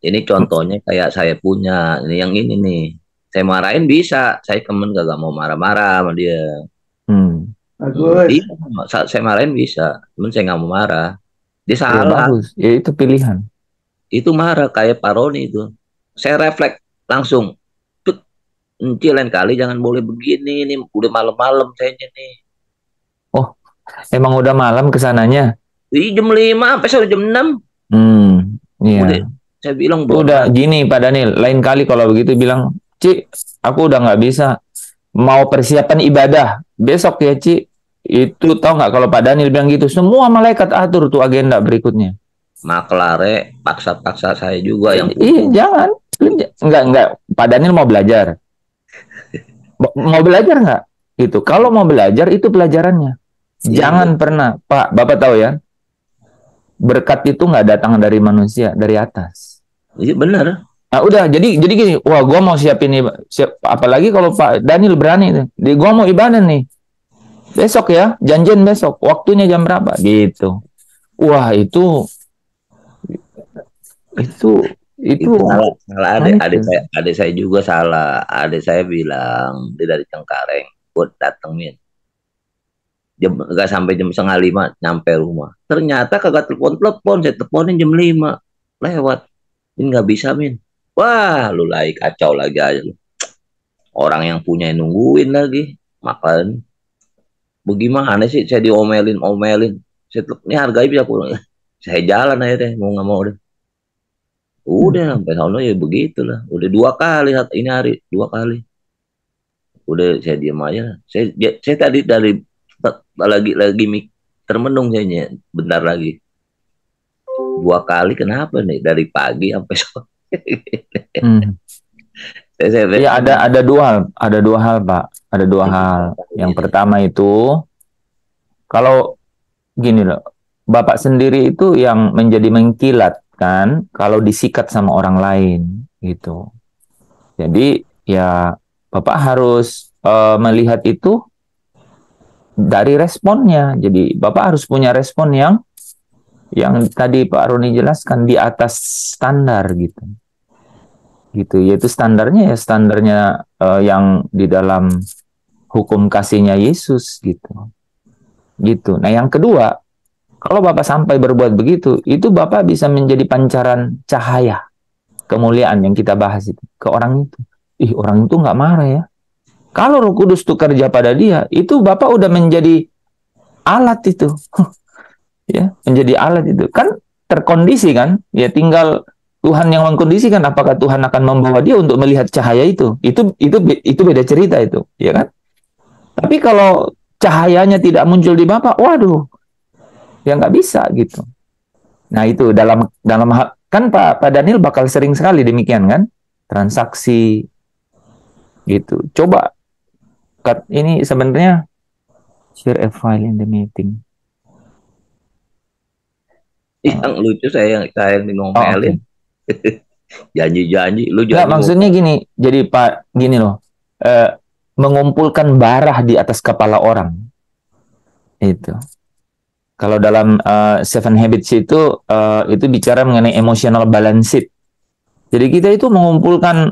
Ini contohnya kayak saya punya. Ini yang ini nih. Saya marahin bisa. Saya gak mau marah-marah sama dia. Bagus. Saya marahin bisa. Cuman saya nggak mau marah. Dia Ya, salah. bagus. Ya, itu pilihan. Itu marah kayak Pak Roni itu. Saya refleks langsung. Lain kali jangan boleh begini. Ini udah malam-malam kayaknya nih. Oh, emang udah malam kesananya? Jam 5 sampai jam 6. Iya. Udah, saya bilang udah gini Pak Daniel, lain kali kalau begitu bilang, Ci, aku udah nggak bisa, mau persiapan ibadah besok ya Ci. Itu tahu nggak kalau Pak Daniel bilang gitu, semua malaikat atur tuh agenda berikutnya. Maklare paksa-paksa saya juga yang Iya, jangan. Enggak. Pak Daniel mau belajar. Mau belajar nggak? Itu. Kalau mau belajar itu pelajarannya. Jangan pernah, Pak, Bapak tahu ya, berkat itu nggak datang dari manusia, dari atas. Iya benar. Nah udah, jadi gini, wah gue mau siapin nih, apalagi kalau Pak Daniel berani, gue mau ibadah nih, besok ya, janjian besok, waktunya jam berapa, gitu. Wah itu salah adik saya juga salah. Adik saya bilang dia dari Cengkareng, buat datengin jam nggak sampai jam 4:30 nyampe rumah. Ternyata kagak telepon, saya teleponin jam 5 lewat. Min nggak bisa Min. Wah lu lagi kacau lagi aja lu. Orang yang punya nungguin lagi. Makan bagaimana sih saya diomelin. Ini harganya bisa kurang. Saya jalan aja deh, mau nggak mau deh. Udah sampai sana ya begitulah. Udah 2 kali ini hari, 2 kali. Udah saya diam aja. Saya tadi lagi termenung saya bentar lagi. 2 kali kenapa nih dari pagi sampai sore. Ya ada dua hal Pak. Ada 2 hal. Yang pertama itu kalau gini loh, Bapak sendiri itu yang menjadi mengkilat kan kalau disikat sama orang lain gitu. Jadi ya Bapak harus melihat itu dari responnya. Jadi Bapak harus punya respon yang tadi Pak Roni jelaskan di atas standar gitu. Yaitu standarnya yang di dalam hukum kasihnya Yesus gitu. Nah yang kedua, kalau Bapak sampai berbuat begitu, itu Bapak bisa menjadi pancaran cahaya kemuliaan yang kita bahas itu ke orang itu. Orang itu nggak marah ya. Kalau Roh Kudus itu kerja pada dia, itu Bapak udah menjadi alat itu. Ya, menjadi alat itu. Kan terkondisi kan? Ya tinggal Tuhan yang mengkondisikan apakah Tuhan akan membawa dia untuk melihat cahaya itu. Itu beda cerita itu, ya kan? Tapi kalau cahayanya tidak muncul di Bapak, waduh, ya nggak bisa gitu. Nah itu dalam kan Pak Daniel bakal sering sekali demikian kan, transaksi gitu. Coba ini sebenarnya share a file in the meeting. Yang lucu saya yang dinomelin. Janji lu janji. Maksudnya gini, jadi Pak gini loh, mengumpulkan barah di atas kepala orang itu. Kalau dalam 7 Habits itu bicara mengenai emotional balance sheet. Jadi kita itu mengumpulkan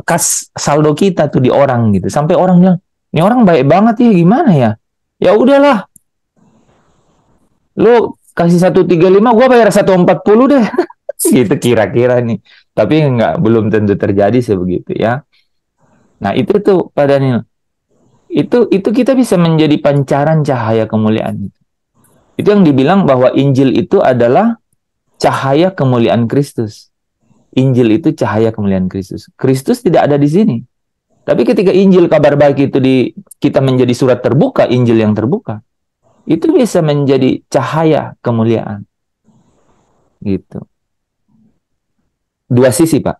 kas saldo kita tuh di orang gitu. Sampai orang bilang, ini orang baik banget ya, gimana ya? Ya udahlah. Lu kasih 135, gua bayar 140 deh. Gitu kira-kira nih. Tapi belum tentu terjadi sebegitu ya. Nah, itu tuh Pak Daniel. Itu kita bisa menjadi pancaran cahaya kemuliaan itu. Itu yang dibilang bahwa Injil itu adalah cahaya kemuliaan Kristus. Injil itu cahaya kemuliaan Kristus. Kristus tidak ada di sini. Tapi ketika Injil kabar baik itu kita menjadi surat terbuka, Injil yang terbuka, itu bisa menjadi cahaya kemuliaan. Gitu. Dua sisi, Pak.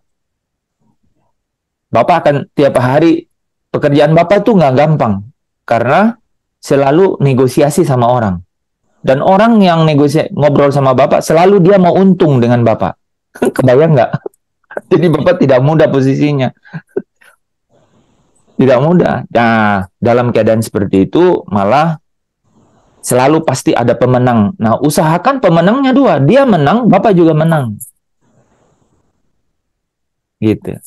Bapak akan tiap hari, pekerjaan Bapak tuh nggak gampang, karena selalu negosiasi sama orang. Dan orang yang ngobrol sama Bapak, selalu dia mau untung dengan Bapak. Kebayang nggak? Jadi Bapak tidak mudah posisinya. Tidak mudah. Nah, dalam keadaan seperti itu, malah selalu pasti ada pemenang. Nah, usahakan pemenangnya dua. Dia menang, Bapak juga menang. Gitu.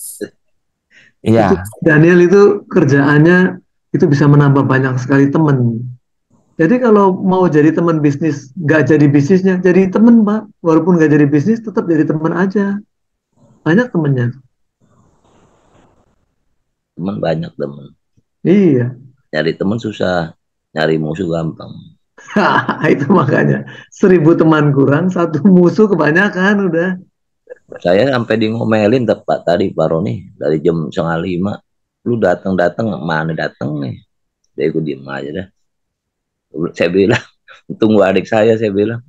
Iya. Daniel itu kerjaannya itu bisa menambah banyak sekali teman. Jadi kalau mau jadi teman bisnis, nggak jadi bisnisnya, jadi teman, Pak. Walaupun nggak jadi bisnis, tetap jadi teman aja. Banyak temennya. Teman banyak teman. Iya. Nyari teman susah, nyari musuh gampang. Itu makanya 1.000 teman kurang, 1 musuh kebanyakan udah. Saya sampai di ngomelin tepat tadi Pak Roni dari jam 4:30. Lu datang mana datang nih? Dia ikut diem aja dah. Saya bilang tunggu adik saya bilang